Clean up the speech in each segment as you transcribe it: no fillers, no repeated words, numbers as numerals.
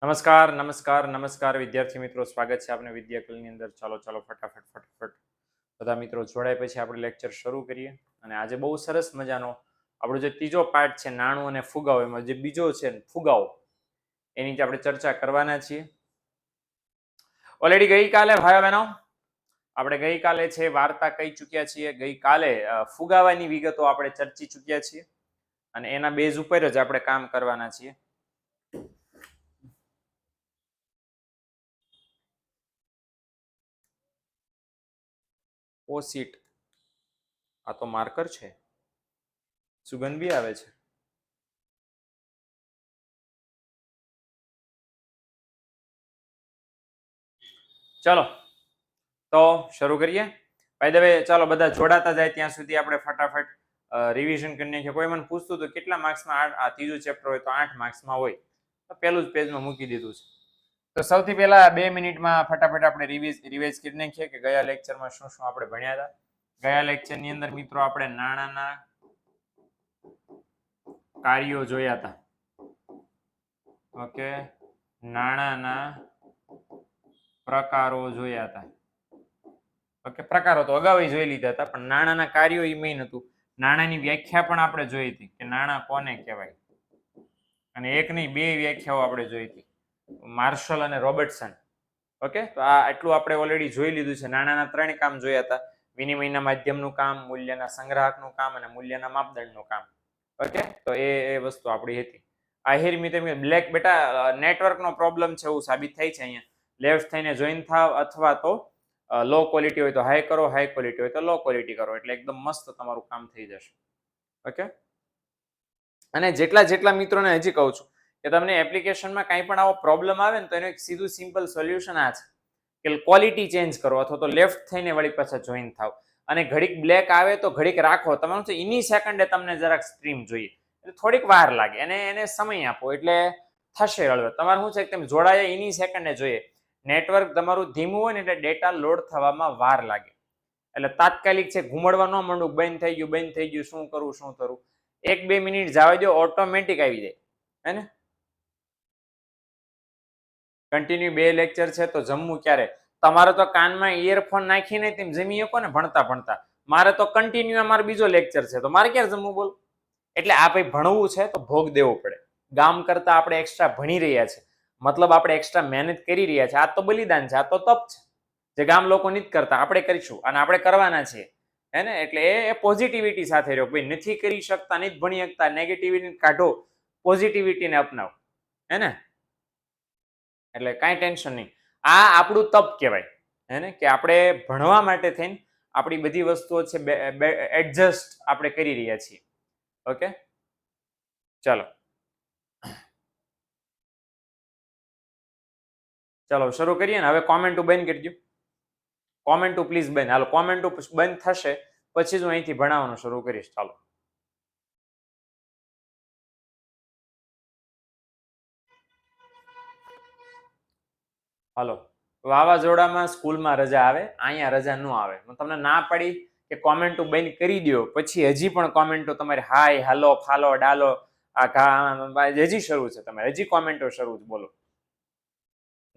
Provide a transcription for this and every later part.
નમસ્કાર નમસ્કાર નમસ્કાર વિદ્યાર્થી મિત્રો, સ્વાગત છે આપને વિદ્યાકલની અંદર. ચાલો ફટાફટ બધા મિત્રો જોડાય પછી આપણે લેક્ચર શરૂ કરીએ. અને આજે બહુ સરસ મજાનો આપણો જે ત્રીજો પાર્ટ છે નાણું અને ફુગાવો, એમાં જે બીજો છે ફુગાવો, એની આપણે ચર્ચા કરવાના છીએ. ઓલરેડી ગઈકાલે ભાઈઓ બહેનો આપણે ગઈકાલે છે વાર્તા કહી ચૂક્યા છીએ. ગઈકાલે ફુગાવાની વિગતો આપણે ચર્ચી ચૂક્યા છીએ અને એના બેઝ ઉપર જ આપણે કામ કરવાના છીએ. ઓ સીટ, આ તો માર્કર છે, સુગંધ બી આવે છે. ચલો તો શરૂ કરીએ. બાય ધ વે ચાલો બધા જોડાતા જાય ત્યાં સુધી આપણે ફટાફટ રિવિઝન કરી નાખીએ. કોઈ મને પૂછતું હતું કેટલા માર્ક્સમાં આ ત્રીજું ચેપ્ટર હોય, તો 8 માર્ક્સમાં હોય. તો પહેલું જ પેજમાં મૂકી દીધું છે. તો સૌથી પહેલા 2 મિનિટમાં ફટાફટ આપણે રિવાઇઝ કરી નાખીએ કે ગયા લેક્ચરમાં શું શું આપણે ભણ્યા હતા. ગયા લેક્ચરની અંદર મિત્રો આપણે નાણાંના કાર્યો જોયા હતા. ઓકે, નાણાંના પ્રકારો જોયા હતા. ઓકે, પ્રકારો તો અગાઉ જોઈ લીધા હતા, પણ નાણાંના કાર્યો એ મેઇન હતું. નાણાંની વ્યાખ્યા પણ આપણે જોઈ હતી કે નાણાં કોને કહેવાય, અને એક નહીં બે વ્યાખ્યાઓ આપણે જોઈ હતી, માર્શલ અને રોબર્ટસન. ઓકે, તો આ એટલું આપણે ઓલરેડી જોઈ લીધું છે. નાણાંના 3 કામ જોયા હતા: વિનિમયના માધ્યમનું કામ, મૂલ્યના સંગ્રાહકનું કામ અને મૂલ્યના માપદંડનું કામ. ઓકે, તો એ વસ્તુ આપણી હતી. આહિર મિત્ર બ્લેક બેટા નેટવર્કનો પ્રોબ્લેમ છે એવું સાબિત થાય છે. અહીંયા લેફ્ટ થઈને જોઈન થાવ, અથવા તો લો ક્વોલિટી હોય તો હાઈ કરો, હાઈ ક્વોલિટી હોય તો લો ક્વોલિટી કરો, એટલે એકદમ મસ્ત તમારું કામ થઈ જશે. ઓકે, અને જેટલા મિત્રોને હજી કહું છું કે તમને એપ્લિકેશનમાં કાંઈ પણ આવો પ્રોબ્લેમ આવે ને, તો એનું એક સીધું સિમ્પલ સોલ્યુશન આ છે કે ક્વોલિટી ચેન્જ કરો, અથવા તો લેફ્ટ થઈને વળી પાછા જોઈન થાવ. અને ઘડીક બ્લેક આવે તો ઘડીક રાખો. તમારું છે ઇની સેકન્ડે તમને જરાક સ્ટ્રીમ જોઈએ, એટલે થોડીક વાર લાગે, એને સમય આપો એટલે થશે હળવે. તમારે શું છે કે તમે જોડાયા ઇની સેકન્ડે જોઈએ. નેટવર્ક તમારું ધીમું હોય ને એટલે ડેટા લોડ થવામાં વાર લાગે, એટલે તાત્કાલિક છે ઘુમડવા ન માંડવું, બંધ થઈ ગયું, શું કરું. 1-2 મિનિટ જવા દો, ઓટોમેટિક આવી જાય. હે ને, કન્ટિન્યુ 2 લેક્ચર છે તો જમવું ક્યારે? તમારે તો કાનમાં ઇયરફોન નાખીને તેમ જમી શકો ને ભણતા. મારે તો કન્ટિન્યુ અમારો બીજો લેક્ચર છે, તો મારે ક્યારે જમવું બોલ? એટલે આ ભાઈ ભણવું છે તો ભોગ દેવો પડે. ગામ કરતા આપણે એક્સ્ટ્રા ભણી રહ્યા છે, મતલબ આપણે એક્સ્ટ્રા મહેનત કરી રહ્યા છે. આ તો બલિદાન છે, આ તો તપ છે, જે ગામ લોકો નથી કરતા, આપણે કરીશું અને આપણે કરવાના છે. હે ને, એટલે એ પોઝિટિવિટી સાથે રહ્યો. ભાઈ નથી કરી શકતા, નથી ભણી શકતા, નેગેટિવિટી કાઢો, પોઝિટિવિટીને અપનાવો. હે ને, એટલે કાંઈ ટેન્શન નહીં. આ આપણું તપ કહેવાય. હે ને, કે આપણે ભણવા માટે થઈને આપણી બધી વસ્તુઓ છે એડજસ્ટ આપણે કરી રહ્યા છીએ. ઓકે, ચાલો શરૂ કરીએ ને. હવે કોમેન્ટો બંધ કરી દો, કોમેન્ટો પ્લીઝ બંધ. હાલો, કોમેન્ટો બંધ થશે પછી જ હું અહીંથી ભણાવવાનું શરૂ કરીશ. ચાલો, હાલો. વાવાઝોડામાં સ્કૂલમાં રજા આવે, અહીંયા રજા ન આવે. હું તમને ના પાડી કે કોમેન્ટો બંધ કરી દો, પછી હજી પણ કોમેન્ટો તમારે હાય, હાલો, ફાલો, ડાલો, આ હજી શરૂ છે. તમે હજી કોમેન્ટો શરૂ બોલો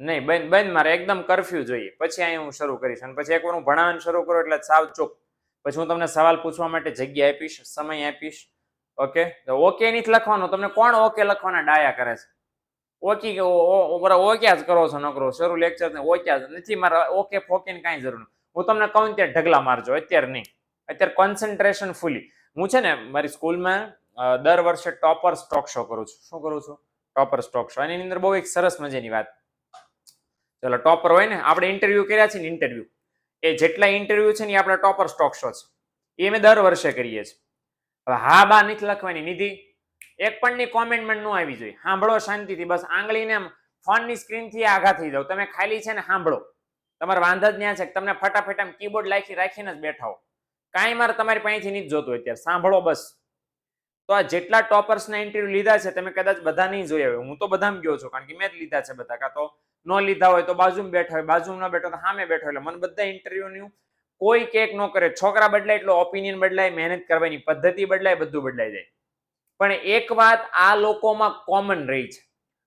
નહીં, બંધ. મારે એકદમ કરફ્યુ જોઈએ, પછી અહીંયા હું શરૂ કરીશ. અને પછી એકવાર હું ભણાવવાનું શરૂ કરું એટલે સાવ ચૂપ. પછી હું તમને સવાલ પૂછવા માટે જગ્યા આપીશ, સમય આપીશ. ઓકે, ઓકે નથી લખવાનું. તમને કોણ ઓકે લખવાના ડાયા કરે છે? ઓકે ઓક્યા જ કરો છો નકરો શરૂ લેક્ચર ને ઓક્યા જ નથી. મારે ઓકે ફોકે ને કાંઈ જરૂર નહીં. હું તમને કહું ત્યારે ઢગલા મારજો, અત્યારે નહીં. અત્યારે કોન્સન્ટ્રેશન ફૂલી. હું છે ને મારી સ્કૂલમાં દર વર્ષે ટોપર સ્ટોક શો કરું છું. શું કરું છું? Topper stock show. એની અંદર બહુ એક સરસ મજાની વાત. ચલો, ટોપર હોય ને, આપણે ઇન્ટરવ્યુ કર્યા છે ને, ઇન્ટરવ્યુ એ જેટલા ઇન્ટરવ્યુ છે ને એ આપણે ટોપર સ્ટોક શો છે, એ અમે દર વર્ષે કરીએ છીએ. હવે હા બા નથી લખવાની. નિધિ, એક પણ ની કોમેન્ટમેન્ટ ન આવી જોઈએ. સાંભળો શાંતિથી, બસ આંગળીને ફોનની સ્ક્રીનથી આઘા થઈ જાવ. તમે ખાલી છે ને સાંભળો. તમારે વાંધા જ ત્યાં છે કે તમને ફટાફટ આમ કીબોર્ડ રાખીને જ બેઠા હો. કાંઈ મારે તમારી પાસેથી નથી જોતું અત્યારે. સાંભળો બસ. તો આ જેટલા ટોપર્સના ઇન્ટરવ્યુ લીધા છે, તમે કદાચ બધા નહીં જોયા હોય. હું તો બધામાં ગયો છું, કારણ કે મેં જ લીધા છે બધા. કાં તો ન લીધા હોય તો બાજુમાં બેઠા હોય, બાજુમાં ન બેઠો તો સામે બેઠો. એટલે મને બધા ઇન્ટરવ્યુનું કોઈ કેક ન કરે. છોકરા બદલાય એટલે ઓપિનિયન બદલાય, મહેનત કરવાની પદ્ધતિ બદલાય, બધું બદલાઈ જાય. પણ એક વાત આ લોકોમાં કોમન રહી છે,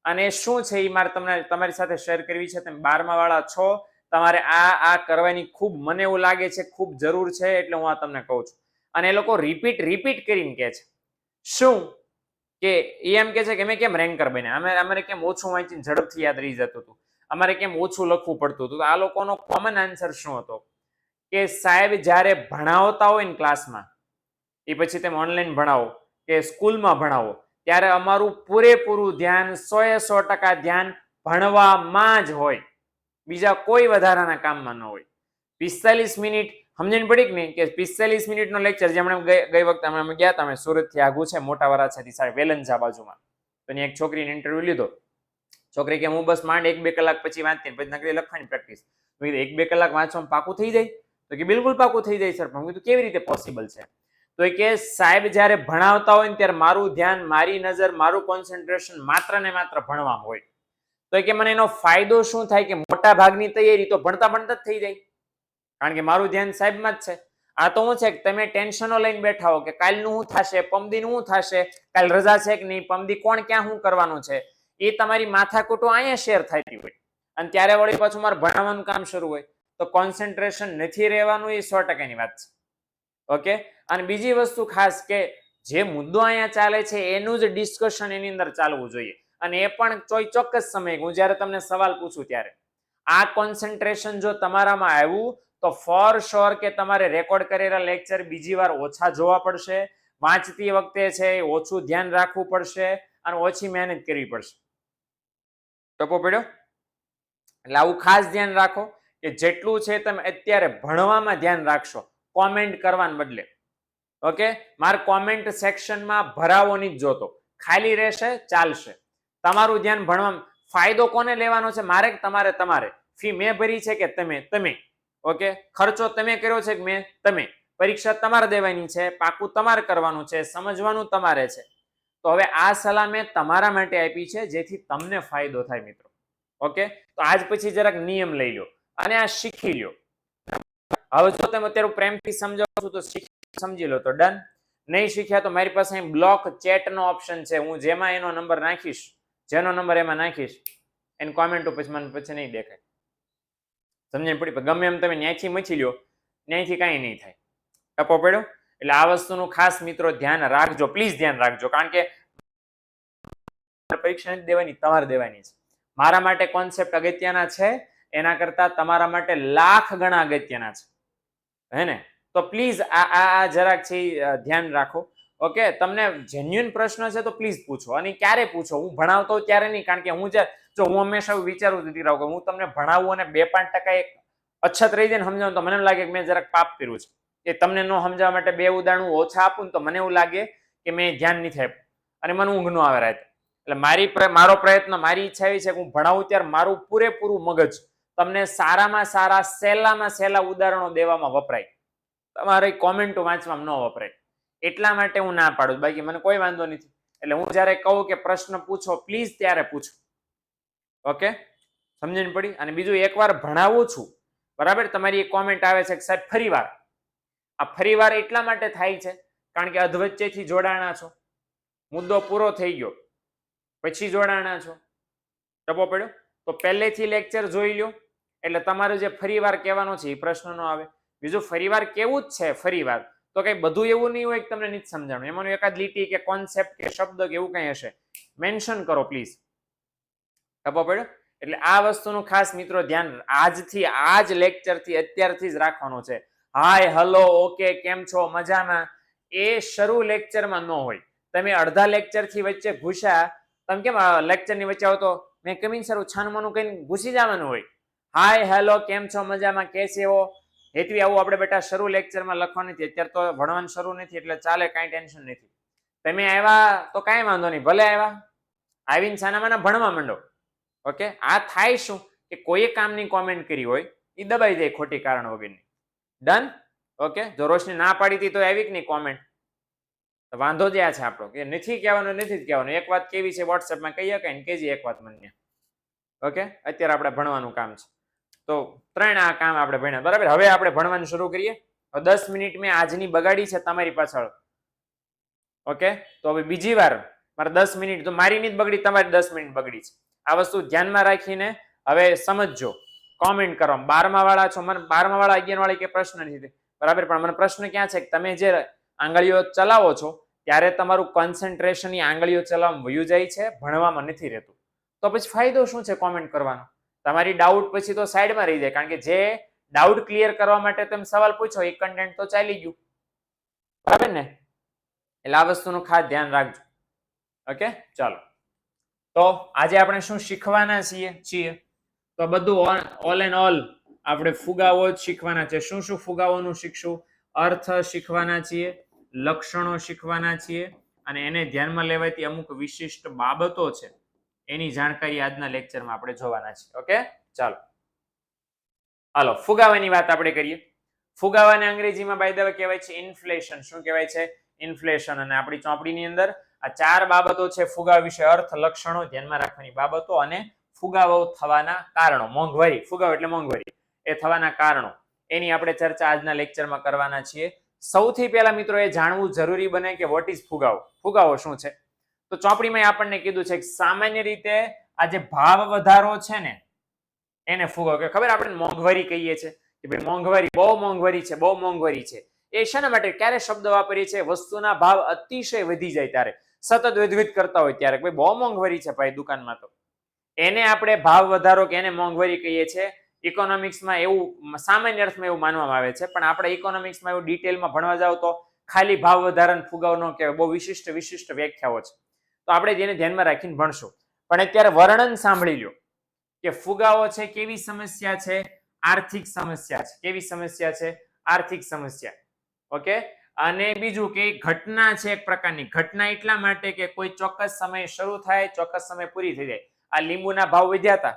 અને શું છે એ મારે તમારી સાથે શેર કરવી છે. તમે 12મા વાળા છો, તમારે આ કરવાની ખૂબ મને એવું લાગે છે ખૂબ જરૂર છે, એટલે હું આ તમને કહું છું. અને એ લોકો રિપીટ કરીને કહે છે શું કે એ એમ કે છે કે અમે કેમ રેન્કર બન્યા, અમારે કેમ ઓછું વાંચીને ઝડપથી યાદ રહી જતું હતું, અમારે કેમ ઓછું લખવું પડતું હતું. તો આ લોકોનો કોમન આન્સર શું હતો કે સાહેબ જ્યારે ભણાવતા હોય ને ક્લાસમાં, એ પછી તમે ઓનલાઈન ભણાવો કે સ્કૂલમાં ભણાવો, ત્યારે અમારું પૂરેપૂરું ધ્યાન 100% ધ્યાન ભણવામાં જ હોય, બીજા કોઈ વધારાના કામમાં ન હોય. 45 મિનિટ સમજણ પડી કે નહીં કે 45 મિનિટનો લેક્ચર જે હમણાં ગઈ વખતે અમે ગયા હતા, અમે સુરતથી આગું છે મોટા વરાછાથી સાહેબ વેલંજા બાજુમાં, તો એક છોકરીને ઇન્ટરવ્યુ લીધો. છોકરી કે હું બસ માંડ 1-2 કલાક પછી વાંચતી, પછી નકરી લખવાની પ્રેક્ટિસ. 1-2 કલાક વાંચવામાં પાકું થઈ જાય? તો કે બિલકુલ પાકું થઈ જાય સર. પણ કીધું કેવી રીતે પોસિબલ છે? તો કે સાહેબ જ્યારે ભણાવતા હોય ને ત્યારે મારું ધ્યાન, મારી નજર, મારું કોન્સન્ટ્રેશન માત્ર ને માત્ર ભણવામાં હોય. તો કે મને એનો ફાયદો શું થાય કે મોટા ભાગની તૈયારી તો ભણતા ભણતા જ થઈ જાય, કારણ કે મારું ધ્યાન સાહેબમાં જ છે. આ તો શું છે કે તમે ટેન્શનો લઈને બેઠા હો કે કાલનું શું થશે, પમદીનું શું થશે, કાલ રજા છે કે નહીં, પમદી કોણ ક્યાં શું કરવાનું છે, એ તમારી માથાકૂટો અહીંયા શેર થતી હોય. અને ત્યારે વળી પાછું મારે ભણાવવાનું કામ શરૂ હોય, તો કોન્સન્ટ્રેશન નથી રહેવાનું, એ 100%ની વાત છે. ઓકે. અને બીજી વસ્તુ ખાસ કે જે મુદ્દો અહીંયા ચાલે છે એનું જ ડિસ્કશન એની અંદર ચાલવું જોઈએ, અને એ પણ ચોક્કસ સમય. હું જ્યારે તમને સવાલ પૂછું ત્યારે આ કોન્સન્ટ્રેશન જો તમારામાં આવ્યું તો ફોર શ્યોર કે તમારે રેકોર્ડ કરેલા લેક્ચર બીજી વાર ઓછા જોવા પડશે, વાંચતી વખતે છે ઓછું ધ્યાન રાખવું પડશે અને ઓછી મહેનત કરવી પડશે. ટપો પડ્યો? એટલે આવું ખાસ ધ્યાન રાખો કે જેટલું છે તમે અત્યારે ભણવામાં ધ્યાન રાખશો, કોમેન્ટ કરવાને બદલે. ઓકે. મારે કોમેન્ટ સેક્શનમાં ભરાવો નહીં જોતો, ખાલી રહેશે ચાલશે. તમારું ધ્યાન ભણવામાં. ફાયદો કોને લેવાનો છે? મારે કે તમારે? તમારે. ફી મેં ભરી છે કે તમે? ઓકે. ખર્ચો તમે કર્યો છે કે મેં? તમે. પરીક્ષા તમારે દેવાની છે, પાકું તમારે કરવાનું છે, સમજવાનું તમારે છે. તો હવે આ સલાહ મેં તમારા માટે આપી છે જેથી તમને ફાયદો થાય મિત્રો. ઓકે. તો આજ પછી જરાક નિયમ લઈ લો અને આ શીખી લો. હવે જો તમે અત્યારે પ્રેમથી સમજાવો છો તો સમજી લો તો ડન. નહીં શીખ્યા તો મારી પાસે અહીં બ્લોક ચેટ નો ઓપ્શન છે, હું જેમાં એનો નંબર નાખીશ, જેનો નંબર એમાં નાખીશ, એની કોમેન્ટ પછી મને પછી નહીં દેખાય. સમજણ પડી? ગમે એમ તમે ન્યાયથી મચી લ્યો, ન્યાયથી કાંઈ નહીં થાય. ટપો પડ્યો? એટલે આ વસ્તુનું ખાસ મિત્રો ધ્યાન રાખજો, પ્લીઝ ધ્યાન રાખજો, કારણ કે પરીક્ષા નથી દેવાની, તમારે દેવાની છે. મારા માટે કોન્સેપ્ટ અગત્યના છે, એના કરતા તમારા માટે લાખ ગણા અગત્યના છે, હે ને? તો પ્લીઝ આ જરાક છે ધ્યાન રાખો. ઓકે. તમને જેન્યુઅન પ્રશ્ન છે તો પ્લીઝ પૂછો, અને ક્યારે પૂછો? હું ભણાવતો ત્યારે નહીં, કારણ કે હું હંમેશા વિચારું છું કે હું તમને ભણાવું અને 2-5% એક અછત રહી જાય ને સમજાવું તો મને એમ લાગે કે મેં જરાક પાપ કર્યું છે. એ તમને ન સમજાવવા માટે 2 ઉદાહરણ ઓછા આપું ને તો મને એવું લાગે કે મેં ધ્યાન નથી આપ્યું અને મને ઊંઘ ન આવે રાતે. એટલે મારો પ્રયત્ન, મારી ઈચ્છા એવી છે કે હું ભણાવું ત્યારે મારું પૂરેપૂરું મગજ તમને સારામાં સારા, સહેલામાં સહેલા ઉદાહરણો દેવામાં વપરાય, તમારે કોમેન્ટો વાંચવામાં ન વપરાય. એટલા માટે હું ના પાડું, બાકી મને કોઈ વાંધો નથી. એટલે હું જ્યારે કહું કે પ્રશ્ન પૂછો પ્લીઝ ત્યારે પૂછો. ઓકે. સમજણ પડી? અને બીજું, એકવાર ભણાવું છું બરાબર, તમારી એક કોમેન્ટ આવે છે કે સાહેબ ફરીવાર. આ ફરીવાર એટલા માટે થાય છે કારણ કે અધવચ્ચેથી જોડાણા છો, મુદ્દો પૂરો થઈ ગયો પછી જોડાણા છો. ટપો પડ્યો? તો પહેલેથી લેક્ચર જોઈ લો એટલે તમારે જે ફરીવાર કહેવાનો છે એ પ્રશ્ન નો આવે. બીજું, ફરીવાર કેવું જ છે ફરીવાર, તો કઈ બધું એવું નહીં હોય કે તમને નથી સમજાણું, એમાંનું એકાદ લીટી કે કોન્સેપ્ટ કે શબ્દ કે એવું કઈ હશે, મેન્શન કરો પ્લીઝ. ટપો પડ્યો? એટલે આ વસ્તુનું ખાસ મિત્રો ધ્યાન આજથી, આજ લેક્ચરથી, અત્યારથી જ રાખવાનું છે. હાય, હલો, ઓકે, કેમ છો, મજામાં, એ શરૂ લેક્ચરમાં ન હોય. તમે અડધા લેક્ચરથી વચ્ચે ઘૂસ્યા, તમે કેમ લેક્ચરની વચ્ચે આવો તો મેં કમિંગ સર છાનમાનું કઈ ઘૂસી જવાનું હોય. હાય, હેલો, કેમ છો, મજામાં, કેસે હો, હેતવી આવું આપણે બેટા શરૂ લેક્ચરમાં લખવાનું નથી. અત્યારે તો ભણવાનું શરૂ નથી એટલે ચાલે, કાંઈ ટેન્શન નથી. તમે આવ્યા તો કાંઈ વાંધો નહીં, ભલે આવ્યા, આવીને છાનામાના ભણવા માંડો. ઓકે. આ થાય શું કે કોઈએ કામની કોમેન્ટ કરી હોય એ દબાઈ જાય ખોટી કારણ વગરની. ડન? ઓકે. જો રોશની ના પાડી હતી તો આવી કે નહીં કોમેન્ટ, વાંધો જ આ છે આપણો કે નથી કહેવાનું, નથી જ કહેવાનું. એક વાત કેવી છે વોટ્સએપમાં કહી શકાય ને, કેજી એક વાત મને. ઓકે. અત્યારે આપણે ભણવાનું કામ છે તો 3 આ કામ આપણે ભણ્યા બરાબર. હવે આપણે ભણવાનું શરૂ કરીએ. 10 મિનિટ મેં આજની બગાડી છે તમારી પાછળ. ઓકે. તો હવે બીજી વાર મારે 10 મિનિટ તો મારી નહીં બગડી, તમારી 10 મિનિટ બગડી છે. આ વસ્તુ ધ્યાનમાં રાખીને હવે સમજજો. કોમેન્ટ કરો. 12મા વાળા છો, મને 12મા વાળા 11 વાળા કે પ્રશ્ન નથી, બરાબર, પણ મને પ્રશ્ન ક્યાં છે કે તમે જે આંગળીઓ ચલાવો છો ત્યારે તમારું કોન્સન્ટ્રેશન આંગળીઓ ચલાવવામાં વયું જાય છે, ભણવામાં નથી રહેતું. તો પછી ફાયદો શું છે કોમેન્ટ કરવાનો? તમારી ડાઉટ પછી તો સાઈડમાં રહી જાય, કારણ કે જે ડાઉટ ક્લિયર કરવા માટે તમે સવાલ પૂછો એ કન્ટેન્ટ તો ચાલી ગયું, બરાબર ને? એટલે આ વસ્તુનું ખાસ ધ્યાન રાખજો. ઓકે, ચાલો. તો આજે આપણે શું શીખવાના છીએ? તો બધું ઓલ એન્ડ ઓલ આપણે ફુગાવો જ શીખવાના છે. શું શું ફુગાવોનું શીખશું? અર્થ શીખવાના છીએ, લક્ષણો શીખવાના છીએ, અને એને ધ્યાનમાં લેવાતી અમુક વિશિષ્ટ બાબતો છે એની જાણકારી આજના લેક્ચરમાં આપણે જોવાના છે. ઓકે, ચાલો. હાલો, ફુગાવાની વાત આપણે કરીએ. ફુગાવાને અંગ્રેજીમાં બાય ધ વે કહેવાય છે ઇન્ફ્લેશન. શું કહેવાય છે? ઇન્ફ્લેશન. અને આપણી ચોપડીની અંદર આ 4 બાબતો છે ફુગાવા વિશે: અર્થ, લક્ષણો, ધ્યાનમાં રાખવાની બાબતો અને ફુગાવો થવાના કારણો. મોંઘવારી, ફુગાવો એટલે મોંઘવારી, એ થવાના કારણો, એની આપણે ચર્ચા આજના લેક્ચરમાં કરવાના છીએ. સૌથી પહેલા મિત્રો એ જાણવું જરૂરી બને કે વોટ ઇઝ ફુગાવો. ફુગાવો શું છે? તો ચોપડીમાં આપણને કીધું છે કે સામાન્ય રીતે આ જે ભાવ વધારો છે ને એને ફુગાવો કે ખબર. આપણે મોંઘવારી કહીએ છીએ કે ભાઈ મોંઘવારી, બહુ મોંઘવારી છે, બહુ મોંઘવારી છે. એ શેના માટે? ક્યારે શબ્દ વાપરીએ છીએ? વસ્તુના ભાવ અતિશય વધી જાય ત્યારે, સતત વધઘટ કરતા હોય ત્યારે, ભાઈ બહુ મોંઘવારી છે ભાઈ દુકાનમાં, તો એને આપણે ભાવ વધારો કે એને મોંઘવારી કહીએ છીએ. ઇકોનોમિક્સમાં એવું સામાન્ય અર્થમાં એવું માનવામાં આવે છે, પણ આપણે ઇકોનોમિક્સમાં એવું ડિટેલમાં ભણવા જાવ તો ખાલી ભાવ વધારાને ફુગાવો ન કહેવાય. બહુ વિશિષ્ટ વ્યાખ્યાઓ છે, તો આપણે જેને ધ્યાનમાં રાખીને ભણશું. પણ અત્યારે વર્ણન સાંભળી લો કે ફુગાવો છે કેવી સમસ્યા છે? આર્થિક સમસ્યા છે. કેવી સમસ્યા છે? આર્થિક સમસ્યા. ઓકે. અને બીજું કે ઘટના છે, એક પ્રકારની ઘટના એટલા માટે કે કોઈ ચોક્કસ સમય શરૂ થાય, ચોક્કસ સમય પૂરી થઈ જાય. આ લીંબુના ભાવ વધ્યા હતા,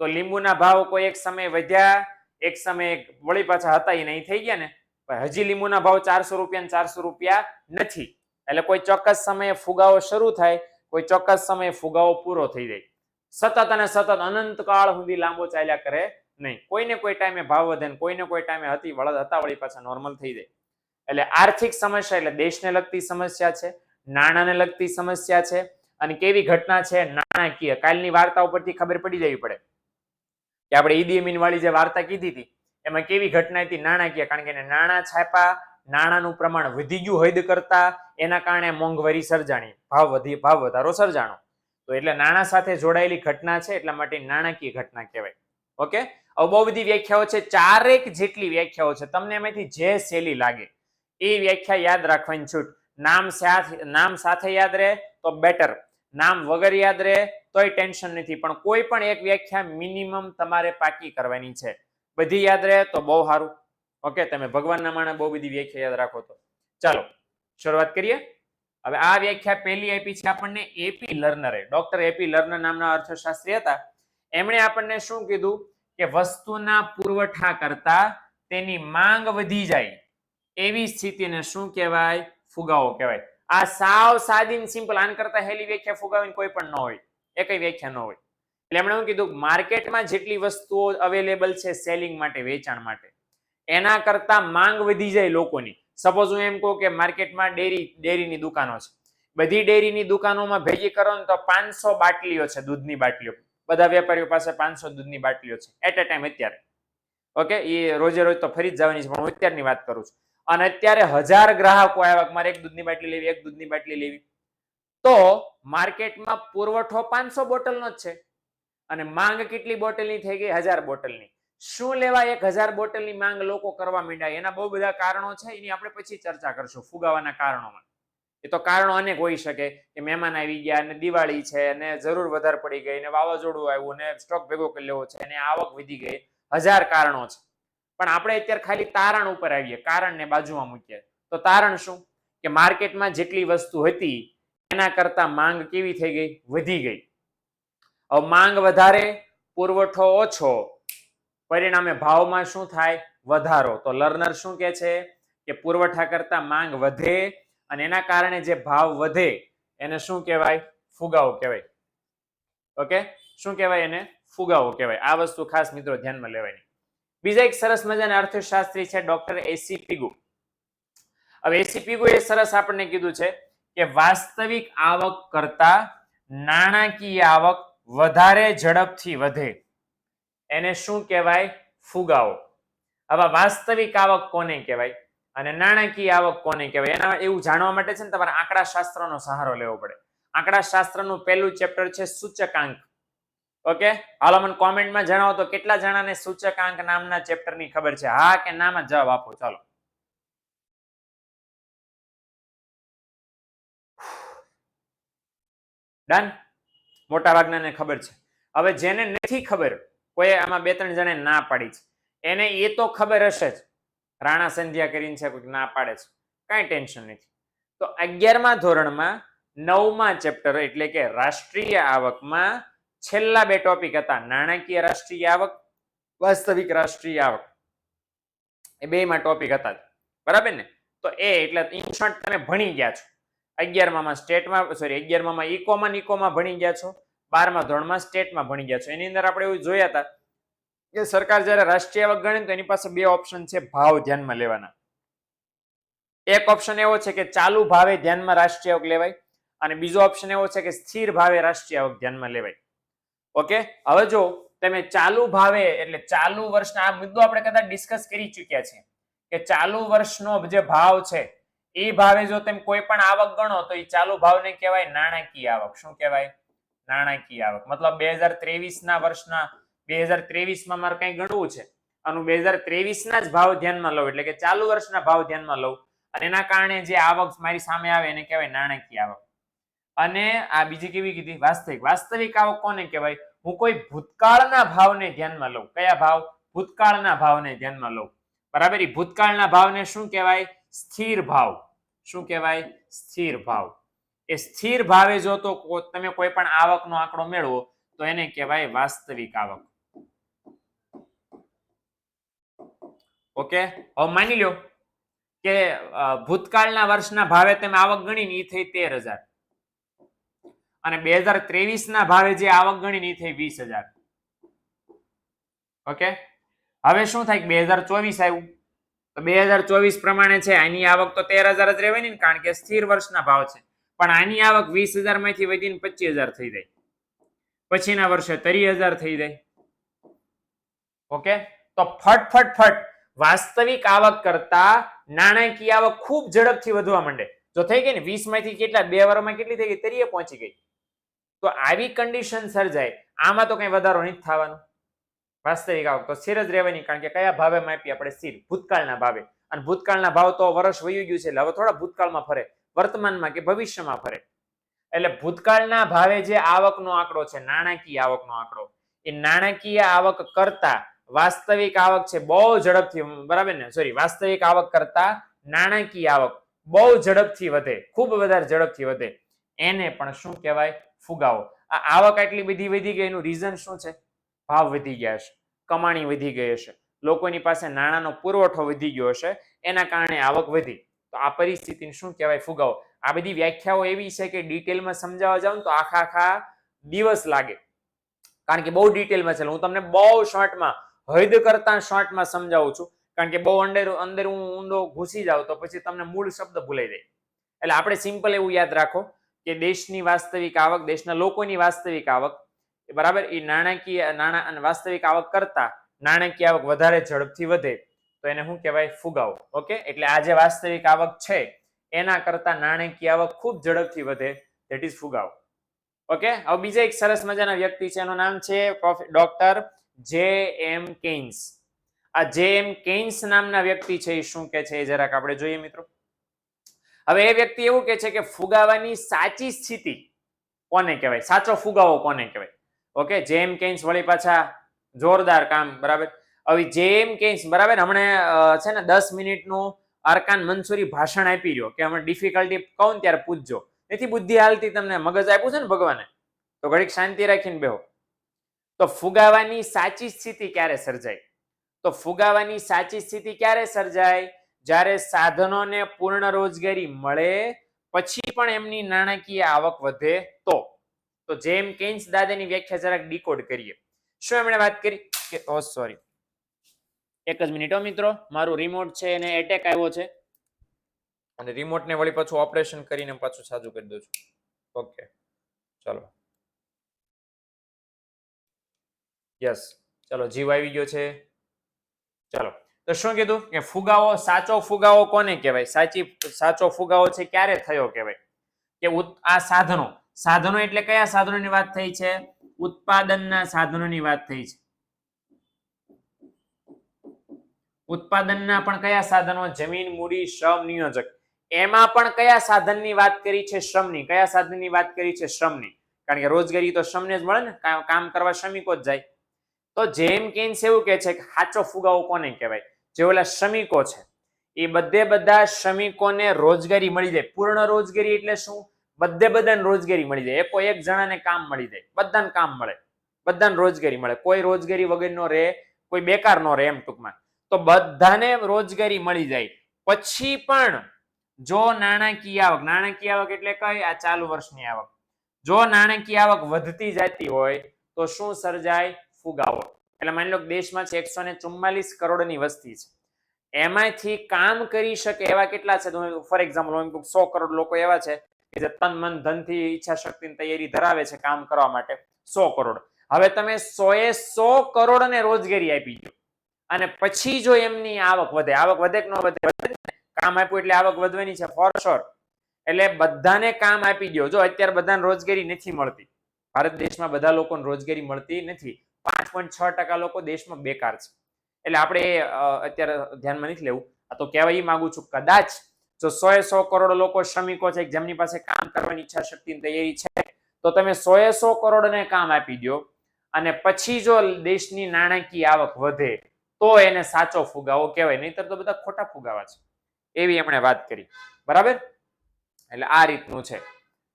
તો લીંબુના ભાવ કોઈ એક સમય વધ્યા, એક સમય વળી પાછા હતા એ નહીં થઈ ગયા ને, પણ હજી લીંબુના ભાવ 400 રૂપિયા ને 400 રૂપિયા નથી. એટલે કોઈ ચોક્કસ સમયે ફુગાવો શરૂ થાય, કોઈ ચોક્કસ સમયે ફુગાવો પૂરો થઈ જાય. સતત અને સતત અનંતકાળ સુધી લાંબો ચાલ્યા કરે નહીં. કોઈને કોઈ ટાઈમે ભાવ વધે ને કોઈને કોઈ ટાઈમે હતા વળી પાછા નોર્મલ થઈ જાય. એટલે આર્થિક સમસ્યા એટલે દેશને લગતી સમસ્યા છે, નાણાંને લગતી સમસ્યા છે. અને કેવી ઘટના છે? નાણાકીય. કાલની વાર્તા ઉપરથી ખબર પડી જવી પડે કે આપણે ઈદી અમીન વાળી જે વાર્તા કીધી હતી એમાં કેવી ઘટના હતી? નાણાકીય. કારણ કે એને નાણાં છાપ્યા, નાણાંનું પ્રમાણ વધી ગયું હદ કરતા, એના કારણે મોંઘવારી સર્જાણી, ભાવ વધારો સર્જાણો. તો એટલે નાણાં સાથે જોડાયેલી ઘટના છે, એટલા માટે નાણાકીય ઘટના કહેવાય. ઓકે. હવે બહુ બધી વ્યાખ્યાઓ છે, 4 જેટલી વ્યાખ્યાઓ છે. તમને એમાંથી જે સહેલી લાગે એ વ્યાખ્યા યાદ રાખવાની છૂટ. નામ સાથે યાદ રહે તો બેટર, નામ વગર યાદ રહે તોય ટેન્શન નથી, પણ કોઈ પણ એક વ્યાખ્યા મિનિમમ તમારે પાકી કરવાની છે. બધી યાદ રહે તો બહુ સારું. ઓકે, તમે ભગવાનના માણે બહુ બધી વ્યાખ્યા યાદ રાખો તો. ચાલો શરૂઆત કરીએ. હવે આ વ્યાખ્યા પહેલી આપી છે આપણને એપી લર્નરે. ડોક્ટર એપી લર્નર નામના અર્થશાસ્ત્રી હતા. એમણે આપણને શું કીધું કે વસ્તુના પુરવઠા કરતા તેની માંગ વધી જાય એવી સ્થિતિને શું કહેવાય? ફુગાવો કહેવાય. આ સાવ સાદી સિમ્પલ, આન કરતા હેલી વ્યાખ્યા ફુગાવાની કોઈ પણ ન હોય, એકય વ્યાખ્યા ન હોય. એટલે એમણે શું કીધું? માર્કેટમાં જેટલી વસ્તુઓ અવેલેબલ છે સેલિંગ માટે, વેચાણ માટે, એના કરતા માંગ વધી જાય લોકોની. સપોઝ હું એમ કહું કે માર્કેટમાં ડેરીની દુકાનો છે, બધી ડેરીની દુકાનોમાં ભેગી કરો ને તો 500 બાટલીઓ છે, દૂધની બાટલીઓ. બધા વેપારીઓ પાસે 500 દૂધની બાટલીઓ છે એટ અ ટાઈમ અત્યારે. ઓકે, એ રોજે રોજ તો ફરી જ જવાની છે, પણ હું અત્યારની વાત કરું છું. અને અત્યારે 1000 ગ્રાહકો આવ્યા, મારે એક દૂધની બાટલી લેવી, એક દૂધની બાટલી લેવી, તો માર્કેટમાં પુરવઠો 500 બોટલનો જ છે અને માંગ કેટલી બોટલની થઈ ગઈ? 1000 બોટલની. શું લેવા 1000 બોટલની માંગ લોકો કરવા માંડ્યા? એના બહુ બધા કારણો છે, એની આપણે પછી ચર્ચા કરશું ફુગાવાના કારણોમાં. એ તો કારણો અનેક હોઈ શકે કે મહેમાન આવી ગયા અને દિવાળી છે અને જરૂર વધારે પડી ગઈ ને વાવાઝોડું આવ્યું ને સ્ટોક ભેગો કરી લેવો છે અને આવક વધી ગઈ. 1000 કારણો છે, પણ આપણે અત્યારે ખાલી તારણ ઉપર આવીએ, કારણને બાજુમાં મૂકીએ. તો તારણ શું? કે માર્કેટમાં જેટલી વસ્તુ હતી એના કરતા માંગ કેવી થઈ ગઈ? વધી ગઈ. હવે માંગ વધારે, પુરવઠો ઓછો, પરિણામે ભાવમાં શું થાય? વધારો. તો લર્નર શું કહે છે કે પુરવઠા કરતા માંગ વધે અને એના કારણે જે ભાવ વધે એને શું કહેવાય? ફુગાવો કહેવાય. ઓકે, શું કહેવાય? એને ફુગાવો કહેવાય. આ વસ્તુ ખાસ મિત્રો ધ્યાનમાં લેવાની. બીજા એક સરસ મજાના અર્થશાસ્ત્રી છે ડોક્ટર એસી પીગુ. હવે એસી પીગુ એ સરસ આપણને કીધું છે કે વાસ્તવિક આવક કરતા નાણાકીય આવક વધારે ઝડપથી વધે એને શું કહેવાય? ફુગાવો. હવે વાસ્તવિક આવક કોને કહેવાય અને નાણાકીય આવક કોને કહેવાય એના એવું જાણવા માટે છે ને તમારે આંકડા શાસ્ત્રનો સહારો લેવો પડે. આંકડા શાસ્ત્રનું પહેલું ચેપ્ટર છે સૂચકાંક. ઓકે, હાલો મને કોમેન્ટમાં જણાવો તો કેટલા જણાને સૂચકાંક નામના ચેપ્ટરની ખબર છે? હા કે ના માં જવાબ આપો. ચાલો, ડન. મોટા ભાગનાને ખબર છે. હવે જેને નથી ખબર, કોઈ આમાં 2-3 જણે ના પાડી છે, એને એ તો ખબર હશે જ. રાણા સંધ્યા કરીને છે, કોઈ ના પાડે છે, કાંઈ ટેન્શન નથી. તો 11મા ધોરણમાં 9મા ચેપ્ટર એટલે કે રાષ્ટ્રીય આવકમાં છેલ્લા 2 ટોપિક હતા, નાણાકીય રાષ્ટ્રીય આવક, વાસ્તવિક રાષ્ટ્રીય આવક. એ બેમાં ટોપિક હતા, બરાબર ને? તો એ એટલે ઇન શોર્ટ તમે ભણી ગયા છો. 11મામાં સ્ટેટમાં, સોરી 11મામાં ઇકોમાં ભણી ગયા છો, 12મા ધોરણમાં સ્ટેટમાં ભણી ગયા છો. એની અંદર આપણે એવું જોયા હતા કે સરકાર જ્યારે રાષ્ટ્રીય આવક ગણે તો એની પાસે 2 ઓપ્શન છે ભાવ ધ્યાનમાં લેવાના. એક ઓપ્શન એવો છે કે ચાલુ ભાવે ધ્યાનમાં રાષ્ટ્રીય આવક લેવાય અને બીજો ઓપ્શન એવો છે કે સ્થિર ભાવે રાષ્ટ્રીય આવક ધ્યાનમાં લેવાય. ઓકે, હવે જો તમે ચાલુ ભાવે એટલે ચાલુ વર્ષના, આ મુદ્દો આપણે કદાચ ડિસ્કસ કરી ચૂક્યા છે કે ચાલુ વર્ષનો જે ભાવ છે એ ભાવે જો તમે કોઈ પણ આવક ગણો તો એ ચાલુ ભાવને કહેવાય નાણાકીય આવક. શું કહેવાય? નાણાકીય આવક. મતલબ 2023 ના વર્ષના 2023માં મારે કંઈ ગણવું છે, આનું 2023 ના જ ભાવ ધ્યાનમાં લઉં એટલે કે ચાલુ વર્ષના ભાવ ધ્યાનમાં લઉં અને એના કારણે જે આવક મારી સામે આવે એને કહેવાય નાણાકીય આવક. અને આ બીજી કેવી કીધી? વાસ્તવિક. વાસ્તવિક આવક કોને કહેવાય? હું કોઈ ભૂતકાળના ભાવને ધ્યાનમાં લઉં. કયા ભાવ? ભૂતકાળના ભાવને ધ્યાનમાં લઉં. બરાબર. એ ભૂતકાળના ભાવને શું કહેવાય? સ્થિર ભાવ. શું કહેવાય? સ્થિર ભાવ. એ સ્થિર ભાવે જો તો તમે કોઈ પણ આવકનો આંકડો મેળવો તો એને કહેવાય વાસ્તવિક આવક. ઓકે, હવે માની લો કે ભૂતકાળના વર્ષના ભાવે તમે આવક ગણીને એ થઈ 13,000 અને 2023ના ભાવે જે આવક ગણીને એ થઈ 20,000. ઓકે, હવે શું થાય? 2024 આવ્યું તો 2024 પ્રમાણે છે આની આવક તો 13,000 જ રહેવાની ને, કારણ કે સ્થિર વર્ષના ભાવ છે. પણ આની આવક 20,000 માંથી વધીને 25,000 થઈ જાય. પછીના વર્ષે 30,000 થઈ જાય. ઓકે, તો ફટ વાસ્તવિક આવક કરતા નાણાકીય આવક ખૂબ ઝડપથી વધવા માંડે. જો થઈ ગઈ ને 20 માંથી કેટલા 2 વર્ષમાં કેટલી થઈ ગઈ? 30 પહોંચી ગઈ. તો આવી કન્ડિશન સર્જાય, આમાં તો કઈ વધારો નથી થવાનો. વાસ્તવિક આવક તો સ્થિર જ રહેવાની, કારણ કે કયા ભાવે માપીએ આપણે? સ્થિર, ભૂતકાળના ભાવે. અને ભૂતકાળના ભાવ તો વર્ષ વયું ગયું છે એટલે હવે થોડા ભૂતકાળમાં ફરે, વર્તમાનમાં કે ભવિષ્યમાં ફરે. એટલે ભૂતકાળના ભાવે જે આવકનો આંકડો છે, નાણાકીય આવકનો આંકડો, એ નાણાકીય આવક કરતા વાસ્તવિક આવક છે બહુ ઝડપથી, બરાબર ને? સોરી, વાસ્તવિક આવક કરતા નાણાકીય આવક બહુ ઝડપથી વધે, ખૂબ વધારે ઝડપથી વધે. એને પણ શું કહેવાય? ફુગાવો. આ આવક આટલી બધી વધી ગઈ એનું રીઝન શું છે? ભાવ વધી ગયા હશે, કમાણી વધી ગઈ હશે, લોકોની પાસે નાણાંનો પુરવઠો વધી ગયો હશે, એના કારણે આવક વધી. તો આ પરિસ્થિતિને શું કહેવાય? ફુગાવો. આ બધી વ્યાખ્યાઓ એવી છે કે ડિટેલમાં સમજાવવા જાઉં તો આખા દિવસ લાગે, કારણ કે બહુ ડિટેલમાં છે. હું તમને બહુ શોર્ટમાં, હદ કરતા શોર્ટમાં સમજાવું છું, કારણ કે બહુ અંદર હું ઊંડો ઘૂસી જાઉં તો પછી તમને મૂળ શબ્દ ભૂલાઈ જાય. એટલે આપણે સિમ્પલ એવું યાદ રાખો કે દેશની વાસ્તવિક આવક, દેશના લોકોની વાસ્તવિક આવક, બરાબર, એ નાણાકીય નાણાં અને વાસ્તવિક આવક કરતા નાણાકીય આવક વધારે ઝડપથી વધે તો એને શું કહેવાય? ફુગાવો. ઓકે, એટલે આ જે વાસ્તવિક આવક છે એના કરતા નાણાકીય આવક ખૂબ ઝડપથી વધે, ધેટ ઇઝ ફુગાવો. ઓકે, હવે બીજા એક સરસ મજાના વ્યક્તિ છે, એનું નામ છે ડોક્ટર જે.એમ. કેન્સ. આ જે.એમ. કેન્સ નામના વ્યક્તિ છે એ શું કે છે એ જરાક આપણે જોઈએ મિત્રો. હવે એ વ્યક્તિ એવું કે છે કે ફુગાવાની સાચી સ્થિતિ કોને કહેવાય? સાચો ફુગાવો કોને કહેવાય? ઓકે, જે.એમ. કેન્સ વળી પાછા જોરદાર કામ, બરાબર. હવે જે.એમ. કેન્સ, બરાબર, હમણે છે ને 10 મિનિટનું અરકાન મંસૂરી ભાષણ આપી રહ્યો કે હમણાં ડિફિકલ્ટી કહું ને ત્યારે પૂછજો. નથી બુદ્ધિ હાલતી તમને, મગજ આપ્યું છે ને ભગવાને, તો ઘડીક શાંતિ રાખીને બેહો. તો ફુગાવાની સાચી સ્થિતિ ક્યારે સર્જાય? તો ફુગાવાની સાચી સ્થિતિ ક્યારે સર્જાય? જ્યારે સાધનોને પૂર્ણ રોજગારી મળે પછી પણ એમની નાણાકીય આવક વધે તો. તો જેમ કેન્સ દાદાની વ્યાખ્યા જરાક ડીકોડ કરીએ. શું એમણે વાત કરી કે, ઓ સોરી, એક જ મિનિટ મિત્રો, મારું રિમોટ છે એને એટેક આવ્યો છે. અને રિમોટ ને વળી પાછું ઓપરેશન કરીને પાછું સાજું કરી દઉં છું. ઓકે ચલો યસ ચલો જીવ આવી ગયો છે. ચલો તો શું કીધું કે ફુગાવો, સાચો ફુગાવો કોને કહેવાય? સાચો ફુગાવો છે ક્યારે થયો કહેવાય? કે આ સાધનો, સાધનો એટલે કયા સાધનોની વાત થઈ છે? ઉત્પાદનના સાધનોની વાત થઈ છે. ઉત્પાદનના પણ કયા સાધનો? જમીન, મૂડી, શ્રમ, નિયોજક. એમાં પણ કયા સાધનની વાત કરી છે? શ્રમની. કયા સાધનની વાત કરી છે? શ્રમની. કારણ કે રોજગારી તો શ્રમને જ મળે ને, કામ કરવા શ્રમિકો જ જાય. તો જેમ કેન્સ એવું કહે છે કે સાચો ફુગાવો કોને કહેવાય? જે ઓલા શ્રમિકો છે એ બધા શ્રમિકોને રોજગારી મળી જાય. પૂર્ણ રોજગારી એટલે શું? બધાને રોજગારી મળી જાય. એક જણાને કામ મળી જાય, બધાને કામ મળે, બધાને રોજગારી મળે. કોઈ રોજગારી વગર નો રહે, કોઈ બેકાર નો રહે એમ ટૂંકમાં. તો બધાને રોજગારી મળી જાય. પછી પણ જો નાણાકીય આવક એટલે કઈ? આ ચાલુ વર્ષની આવક. જો નાણાકીય આવક વધતી જતી હોય તો શું સર્જાય? ફુગાવો. એટલે માની લો દેશમાં છે 144 કરોડની વસ્તી છે. એમાંથી કામ કરી શકે એવા કેટલા છે? ફોર એક્ઝામ્પલ 100 કરોડ લોકો એવા છે કે જે તન મન ધનથી ઈચ્છા શક્તિની તૈયારી ધરાવે છે કામ કરવા માટે. 100 કરોડ. હવે તમે 100 કરોડને રોજગારી આપી દો અને પછી જો એમની આવક વધે કે ન વધે? કામ આપ્યું એટલે આવક વધવાની છે ફોર શ્યોર. એટલે બધાને કામ આપી દો. જો અત્યારે બધાને રોજગારી નથી મળતી, ભારત દેશમાં બધા લોકોને રોજગારી મળતી નથી. 5.6% લોકો દેશમાં બેકાર છે. એટલે આપણે અત્યારે ધ્યાનમાં નથી લેવું. આ તો કહેવા એ માંગુ છું, કદાચ જો 100 કરોડ લોકો શ્રમિકો છે જેમની પાસે કામ કરવાની ઈચ્છા શક્તિની તૈયારી છે, તો તમે 100 કરોડને કામ આપી દો અને પછી જો દેશની નાણાકીય આવક વધે તો એને સાચો ફુગાવો કહેવાય. નહીતર તો બધા ખોટા ફુગાવા છે. એવી એમણે વાત કરી. બરાબર? એટલે આ રીતનું છે.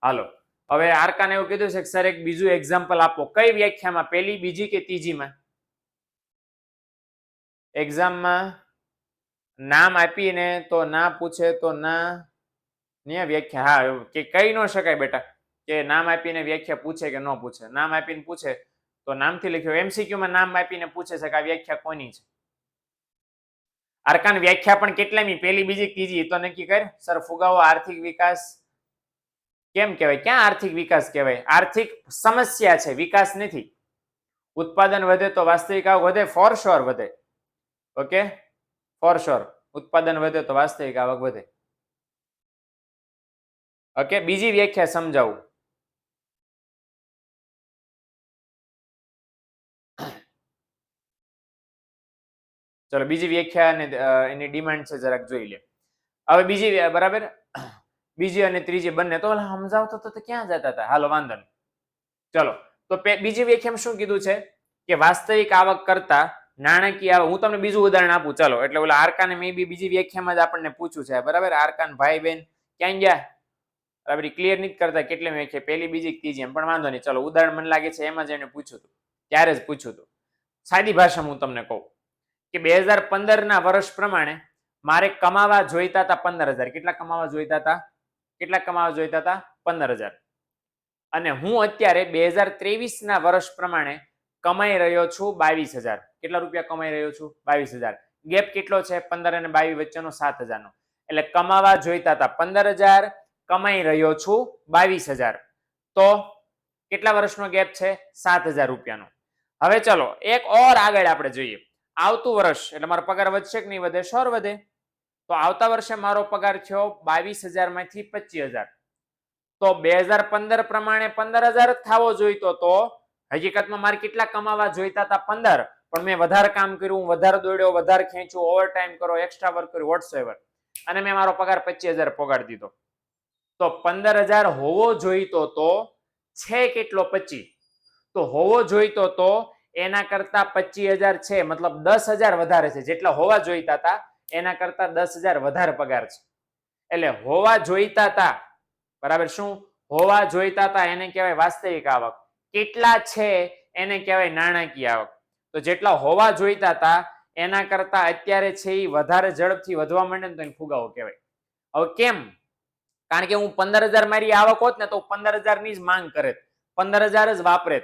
હાલો, હવે આરકાને એવું કીધું છે કે સર એક બીજું એક્ઝામ્પલ આપો. કઈ વ્યાખ્યામાં? પહેલી, બીજી કે ત્રીજીમાં? એક્ઝામમાં નામ આપીને તો ના પૂછે તો ના ની વ્યાખ્યા. હા, કે કહી ન શકાય બેટા કે નામ આપીને વ્યાખ્યા પૂછે કે ન પૂછે. નામ આપીને પૂછે તો નામથી લખ્યો. એમસીક્યુમાં નામ આપીને પૂછે છે કે આ વ્યાખ્યા કોની છે? આરકાન વ્યાખ્યા પણ કેટલામી? પહેલી, બીજી, ત્રીજી? તો નક્કી કર. સર ફુગાવો આર્થિક વિકાસ કેમ કહેવાય? ક્યાં આર્થિક વિકાસ કહેવાય? આર્થિક સમસ્યા છે, વિકાસ નથી. ઉત્પાદન વધે તો વાસ્તવિક આવક વધે, ફોર શ્યોર વધે. ઓકે, ફોર શ્યોર ઉત્પાદન વધે તો વાસ્તવિક આવક વધે. ઓકે, બીજી વ્યાખ્યા સમજાવું. ચલો બીજી વ્યાખ્યા અને એની ડિમાન્ડ છે જરાક જોઈ લે. હવે બીજી, બરાબર, બીજી અને ત્રીજી બંને તો સમજાવતો તો ક્યાં જતા હતા? હાલો વાંધો નહીં. ચલો તો બીજી વ્યાખ્યામાં શું કીધું છે કે વાસ્તવિક આવક કરતા નાણાકીય આવક. હું તમને બીજું ઉદાહરણ આપું. ચાલો, એટલે ઓલા આરકાને મે બી બીજી વ્યાખ્યામાં જ આપણને પૂછ્યું છે. બરાબર? આરકાન ભાઈ બેન ક્યાં ગયા? બરાબર, ક્લિયર નથી કરતા કેટલી વ્યાખ્યા? પહેલી, બીજી, ત્રીજી? એમ પણ વાંધો નહીં. ચલો ઉદાહરણ મને લાગે છે એમાં જ એને પૂછ્યું હતું, ત્યારે જ પૂછ્યું હતું. સાદી ભાષામાં હું તમને કહું કે 2015 ના વર્ષ પ્રમાણે મારે કમાવા જોઈતા હતા 15,000. કેટલા કમાવા જોઈતા હતા? 15,000. અને હું અત્યારે 2023 ના વર્ષ પ્રમાણે કમાઈ રહ્યો છું 22,000. કેટલા રૂપિયા કમાઈ રહ્યો છું? 22,000. ગેપ કેટલો છે? 15 અને 22 વચ્ચેનો 7,000 નો. એટલે કમાવા જોઈતા હતા 15,000, કમાઈ રહ્યો છું 22,000. તો કેટલા વર્ષનો ગેપ છે? 7,000 રૂપિયાનો. હવે ચલો એક ઓર આગળ આપણે જોઈએ. આવતું વર્ષ એટલે મારો પગાર વધશે કે નહીં વધે? શ્યોર વધે. તો આવતા વર્ષે મારો પગાર થયો 22,000 માંથી 25,000. તો 2015 પ્રમાણે 15,000 જ થવો જોઈતો. તો હકીકતમાં મારે કેટલા કમાવા જોઈતા હતા? 15. પણ મેં વધારે કામ કર્યું, વધારે દોડ્યો, વધારે ખેંચ્યું, ઓવર ટાઈમ કરો, એક્સ્ટ્રા વર્ક કર્યું, વોટસએવર, અને મેં મારો પગાર 25,000 પગાર દીધો. તો 15,000 હોવો જોઈતો તો છે કેટલો? 25. તો હોવો જોઈતો તો એના કરતા 25,000 છે, મતલબ 10,000 વધારે છે. જેટલા હોવા જોઈતા હતા એના કરતા 10,000 વધારે પગાર છે. એટલે હોવા જોઈતા હતા, બરાબર, શું હોવા જોઈતા હતા એને કહેવાય વાસ્તવિક આવક. કેટલા છે એને કહેવાય નાણાકીય આવક. તો જેટલા હોવા જોઈતા હતા એના કરતા અત્યારે છે એ વધારે ઝડપથી વધવા માંડે ને તો એને ફુગાવો કહેવાય. હવે કેમ? કારણ કે હું 15,000 મારી આવક હોત ને તો 15,000 ની જ માંગ કરે, 15,000 જ વાપરે.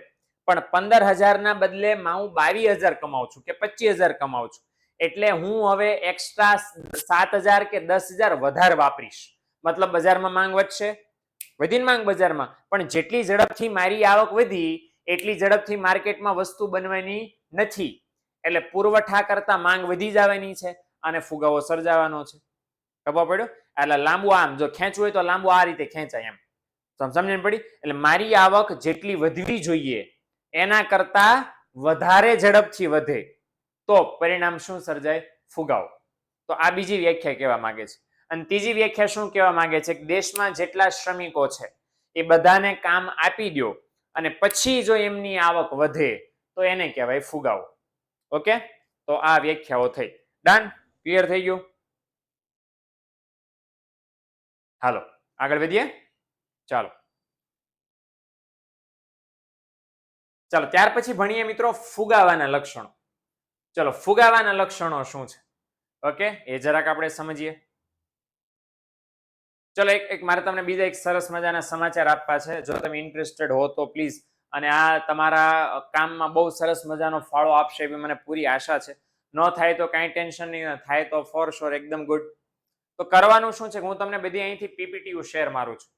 પણ 15,000 ના બદલે હું 22,000 કમાઉં છું કે 25,000 કમાઉં છું. એટલે હું હવે એક્સ્ટ્રા 7,000 કે 10,000 વધારે વાપરીશ. મતલબ બજારમાં માંગ વધશે, વધીને માંગ બજારમાં, પણ જેટલી ઝડપથી મારી આવક વધી એટલી ઝડપથી માર્કેટમાં વસ્તુ બનવાની નથી. એટલે પુરવઠા કરતા માંગ વધી જવાની છે અને ફુગાવો સર્જાવાનો છે. ખબર પડ્યો? એટલે લાંબુ આમ જો ખેંચવું હોય તો લાંબુ આ રીતે ખેંચાય એમ. સમજણ પડી? એટલે મારી આવક જેટલી વધવી જોઈએ એના કરતા વધારે ઝડપથી વધે તો પરિણામ શું સર્જાય? ફુગાવો. તો આ બીજી વ્યાખ્યા કહેવા માંગે છે. અને ત્રીજી વ્યાખ્યા શું કહેવા માંગે છે? કે દેશમાં જેટલા શ્રમિકો છે એ બધાને કામ આપી દો અને પછી જો એમની આવક વધે તો એને કહેવાય ફુગાવો. ઓકે, તો આ વ્યાખ્યાઓ થઈ. ડન? ક્લિયર થઈ ગયું? હાલો આગળ વધીએ. ચાલો ચાલો ત્યાર પછી ભણીએ મિત્રો ફુગાવાના લક્ષણો. ચલો ફુગાવાના લક્ષણો શું છે? ઓકે, એ જરાક આપણે સમજીએ. ચલો એક મારે તમને બીજા એક સરસ મજાના સમાચાર આપવા છે. જો તમે ઇન્ટરેસ્ટેડ હો તો પ્લીઝ, અને આ તમારા કામમાં બહુ સરસ મજાનો ફાળો આપશે એવી મને પૂરી આશા છે. ન થાય તો કાંઈ ટેન્શન નહીં, થાય તો ફોર શ્યોર એકદમ ગુડ. તો કરવાનું શું છે કે હું તમને બધી અહીંથી પીપીટી શેર મારું છું.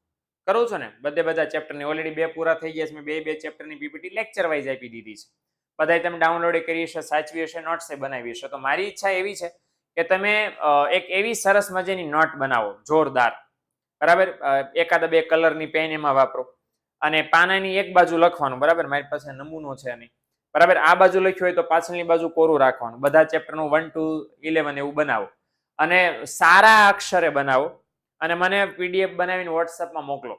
કરું છું ને બધા ચેપ્ટરની. ઓલરેડી 2 પૂરા થઈ ગયા છે. મેં બે ચેપ્ટરની પીપીટી લેક્ચર વાઇઝ આપી દીધી છે. બધાય તમે ડાઉનલોડ કરી હશે, સાચવી હશે, નોટ્સ બનાવી હશે. તો મારી ઈચ્છા એવી છે કે તમે એક એવી સરસ મજાની નોટ બનાવો જોરદાર, બરાબર. એકાદ બે કલરની પેન એમાં વાપરો અને પાનાની એક બાજુ લખવાનું, બરાબર. મારી પાસે નમૂનો છે નહીં, બરાબર. આ બાજુ લખ્યું હોય તો પાછળની બાજુ કોરું રાખવાનું. બધા ચેપ્ટરનું 1 to 11 એવું બનાવો અને સારા અક્ષરે બનાવો અને મને પીડીએફ બનાવીને વોટ્સએપમાં મોકલો.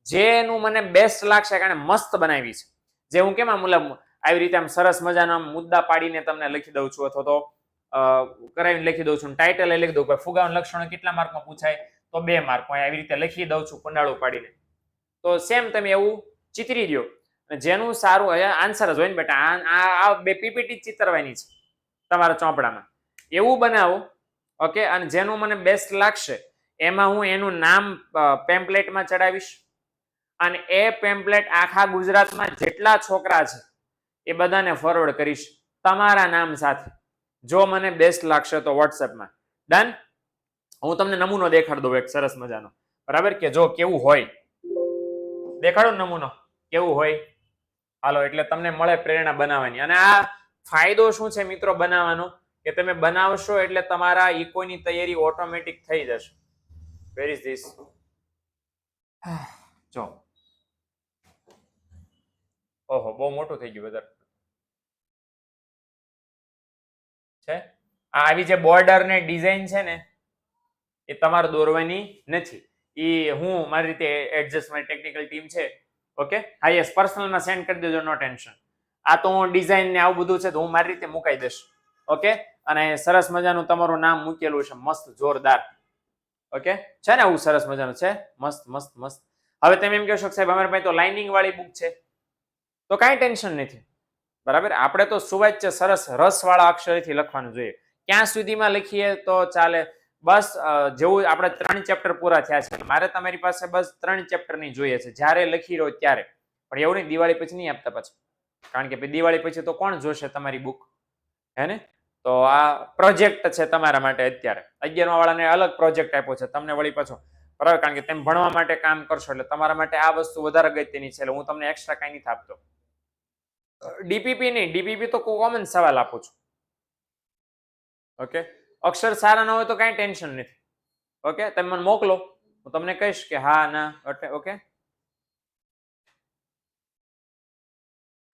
જેનું મને બેસ્ટ લાગશે, કારણ મસ્ત બનાવી છે, જે હું કેમ મતલબ આવી રીતે આમ સરસ મજાના મુદ્દા પાડીને તમને લખી દઉં છું, અથવા તો કરાવીને લખી દઉં છું. ટાઇટલ લખી દઉં, ફુગાવાના લક્ષણો કેટલા માર્કમાં પૂછાય તો 2 માર્ક. આવી રીતે લખી દઉં છું કુંડાળું પાડીને. તો સેમ તમે એવું ચિતરી દો. જેનું સારું આન્સર જ હોય ને બેટા. આ બે પીપીટી ચિતરવાની છે તમારા ચોપડામાં, એવું બનાવો. ઓકે, અને જેનું મને બેસ્ટ લાગશે એમાં હું એનું નામ પેમ્પલેટમાં ચડાવીશ અને એ પેમ્પલેટ આખા ગુજરાતમાં જેટલા છોકરા છે એ બધાને ફોરવર્ડ કરીશ તમારા નામ સાથે. જો મને બેસ્ટ લાગશે તો વોટ્સએપમાં. ડન? હું તમને નમૂનો દેખાડ દઉં એક સરસ મજાનો, બરાબર, કે જો કેવું હોય. દેખાડો નમૂનો કેવું હોય. હાલો, એટલે તમને મળે પ્રેરણા બનાવવાની. અને આ ફાયદો શું છે મિત્રો બનાવવાનો, કે તમે બનાવશો એટલે તમારા ઇકોની તૈયારી ઓટોમેટિક થઈ જશે. Where is this? જો ઓહો, બહુ મોટું થઈ ગયું બધા છે. આવી જે બોર્ડર ને ડિઝાઇન છે ને એ તમારે દોરવાની નથી. એ હું મારી રીતે એડજસ્ટ, મારી ટેકનિકલ ટીમ છે. ઓકે, હા યસ, પર્સનલમાં સેન્ડ કરી દેજો, નો ટેન્શન. આ તો હું ડિઝાઇન ને આવું બધું છે તો હું મારી રીતે મુકાઈ દઈશ. ઓકે, અને સરસ મજાનું તમારું નામ મૂકેલું છે, મસ્ત જોરદાર. ઓકે, છે ને આવું સરસ મજાનું છે, મસ્ત મસ્ત મસ્ત. હવે તમે એમ કહેશો સાહેબ અમારી પાસે તો લાઇનિંગ વાળી બુક છે, તો કાંઈ ટેન્શન નથી, બરાબર. આપણે તો સુવાચ્ય સરસ રસવાળા અક્ષરથી લખવાનું જોઈએ. ક્યાં સુધીમાં લખીએ તો ચાલે? બસ જેવું આપણે 3 ચેપ્ટર પૂરા થયા છે, મારે તમારી પાસે બસ 3 ચેપ્ટરની જોઈએ છે, જ્યારે લખી રહ્યો ત્યારે. પણ એવું નહીં, દિવાળી પછી નહીં આપતા પછી, કારણ કે દિવાળી પછી તો કોણ જોશે તમારી બુક, હે ને? તો આ પ્રોજેક્ટ છે તમારા માટે. અત્યારે 11મા વાળાને અલગ પ્રોજેક્ટ આપ્યો છે, તમને વળી પાછો, બરાબર, કારણ કે તમે ભણવા માટે કામ કરશો એટલે તમારા માટે આ વસ્તુ વધારે અગત્યની છે. એટલે હું તમને એક્સ્ટ્રા કાંઈ નથી આપતો. ડીપીપી નહીં, ડીપીપી તો કોમન સવાલ આપું છું. ઓકે, અક્ષર સારા ન હોય તો કાંઈ ટેન્શન નથી. ઓકે, તમે મને મોકલો, હું તમને કહીશ કે હા ના. ઓકે,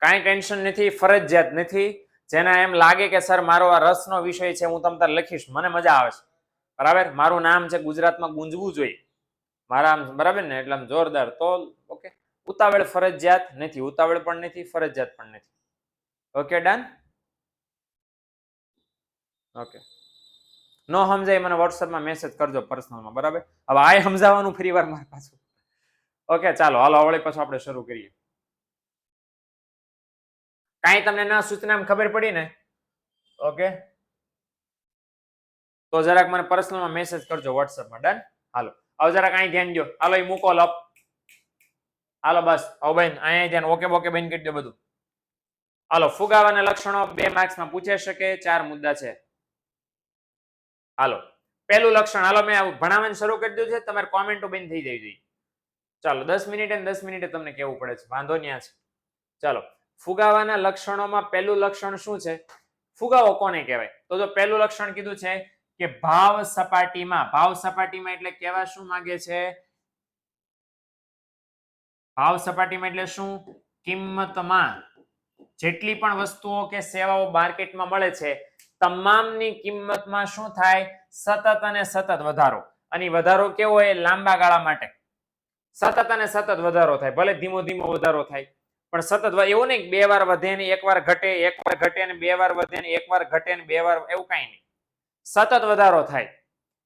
કાંઈ ટેન્શન નથી, ફરજિયાત નથી. જેના એમ લાગે કે સર મારો આ રસનો વિષય છે, હું તમને લખીશ, મને મજા આવે છે, બરાબર. મારું નામ છે ગુજરાતમાં ગુંજવું જોઈએ મારા, બરાબર ને? એટલે આમ જોરદાર. તો ઓકે, ઉતાવળ ફરજિયાત નથી, ઉતાવળ પણ નથી, ફરજિયાત પણ નથી. Okay, done? ઓકે, નો સમજાય મને વોટ્સએપમાં મેસેજ કરજો પર્સનલમાં, બરાબર. હવે આ સમજાવવાનું ફરી વાર મારે પાછું. ઓકે, ચાલો હાલો વળી પાછું આપણે શરૂ કરીએ. કાંઈ તમને ના સૂચના ખબર પડી ને? ઓકે, તો જરાક મને પર્સનલમાં મેસેજ કરજો વોટ્સએપમાં. ડન? હાલો, હવે જરાક અહીં ધ્યાન દો. હાલો, એ મૂકો લપ. હાલો બસ, હવે બેન અહીંયા ધ્યાન. ઓકે બોકે બેન કરી દો બધું. હાલો, ફુગાવાના લક્ષણો 2 માર્ક્સમાં પૂછાઈ શકે. 4 મુદ્દા છે. હાલો પહેલું લક્ષણ, હાલો મેં ભણાવવાનું શરૂ કરી દીધું છે, તમારે કોમેન્ટો બંધ થઈ જવી જોઈએ. ચાલો 10 મિનિટે ને 10 મિનિટે તમને કહેવું પડે છે, વાંધો ન્યા છે. ચાલો ફુગાવાના લક્ષણોમાં પહેલું લક્ષણ શું છે? ફુગાવો કોને કહેવાય? તો જો પહેલું લક્ષણ કીધું છે કે ભાવ સપાટીમાં એટલે કેવા શું માંગે છે? ભાવ સપાટીમાં એટલે શું? કિંમતમાં જેટલી પણ વસ્તુઓ કે સેવાઓ માર્કેટમાં મળે છે તમામની કિંમતમાં શું થાય? સતત અને સતત વધારો. અને વધારો કેવો હોય? લાંબા ગાળા માટે સતત અને સતત વધારો થાય, ભલે ધીમો ધીમો વધારો થાય પણ સતત. એવું નહીં બે વાર વધે ને એક વાર ઘટે, એક વાર ઘટે ને બે વાર વધે ને એક વાર ઘટે ને બે વાર, એવું કઈ નહીં. સતત વધારો થાય.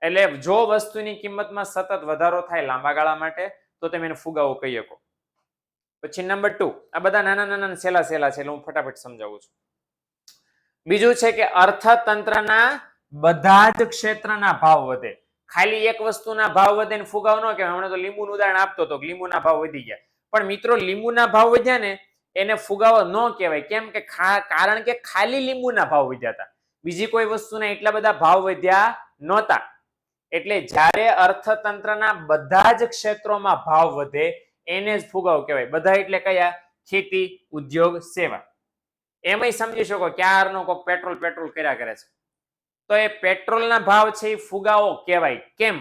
એટલે જો વસ્તુની કિંમતમાં સતત વધારો થાય લાંબા ગાળા માટે તો તમે એને ફુગાવો કહી શકો. પછી નંબર 2, આ બધા નાના નાના સેલા છે એટલે હું ફટાફટ સમજાવું છું. બીજું છે કે અર્થતંત્રના બધા જ ક્ષેત્રના ભાવ વધે. ખાલી એક વસ્તુના ભાવ વધે ને ફુગાવો ન કહેવાય. હમણાં તો લીંબુનું ઉદાહરણ આપતો હતો, લીંબુના ભાવ વધી ગયા. પણ મિત્રો લીંબુના ભાવ વધ્યા ને એને ફુગાવો ન કહેવાય. કેમ કે કારણ કે ખાલી લીંબુના ભાવ વધ્યા હતા, બીજી કોઈ વસ્તુના એટલા બધા ભાવ વધ્યા નહોતા. એટલે જ્યારે અર્થતંત્રના બધા જ ક્ષેત્રોમાં ભાવ વધે એને જ ફુગાવો કહેવાય. બધા એટલે કયા? ખેતી, ઉદ્યોગ, સેવા. એમાંય સમજી શકો ક્યારનો કોક પેટ્રોલ કર્યા કરે છે તો એ પેટ્રોલના ભાવ છે એ ફુગાવો કહેવાય. કેમ?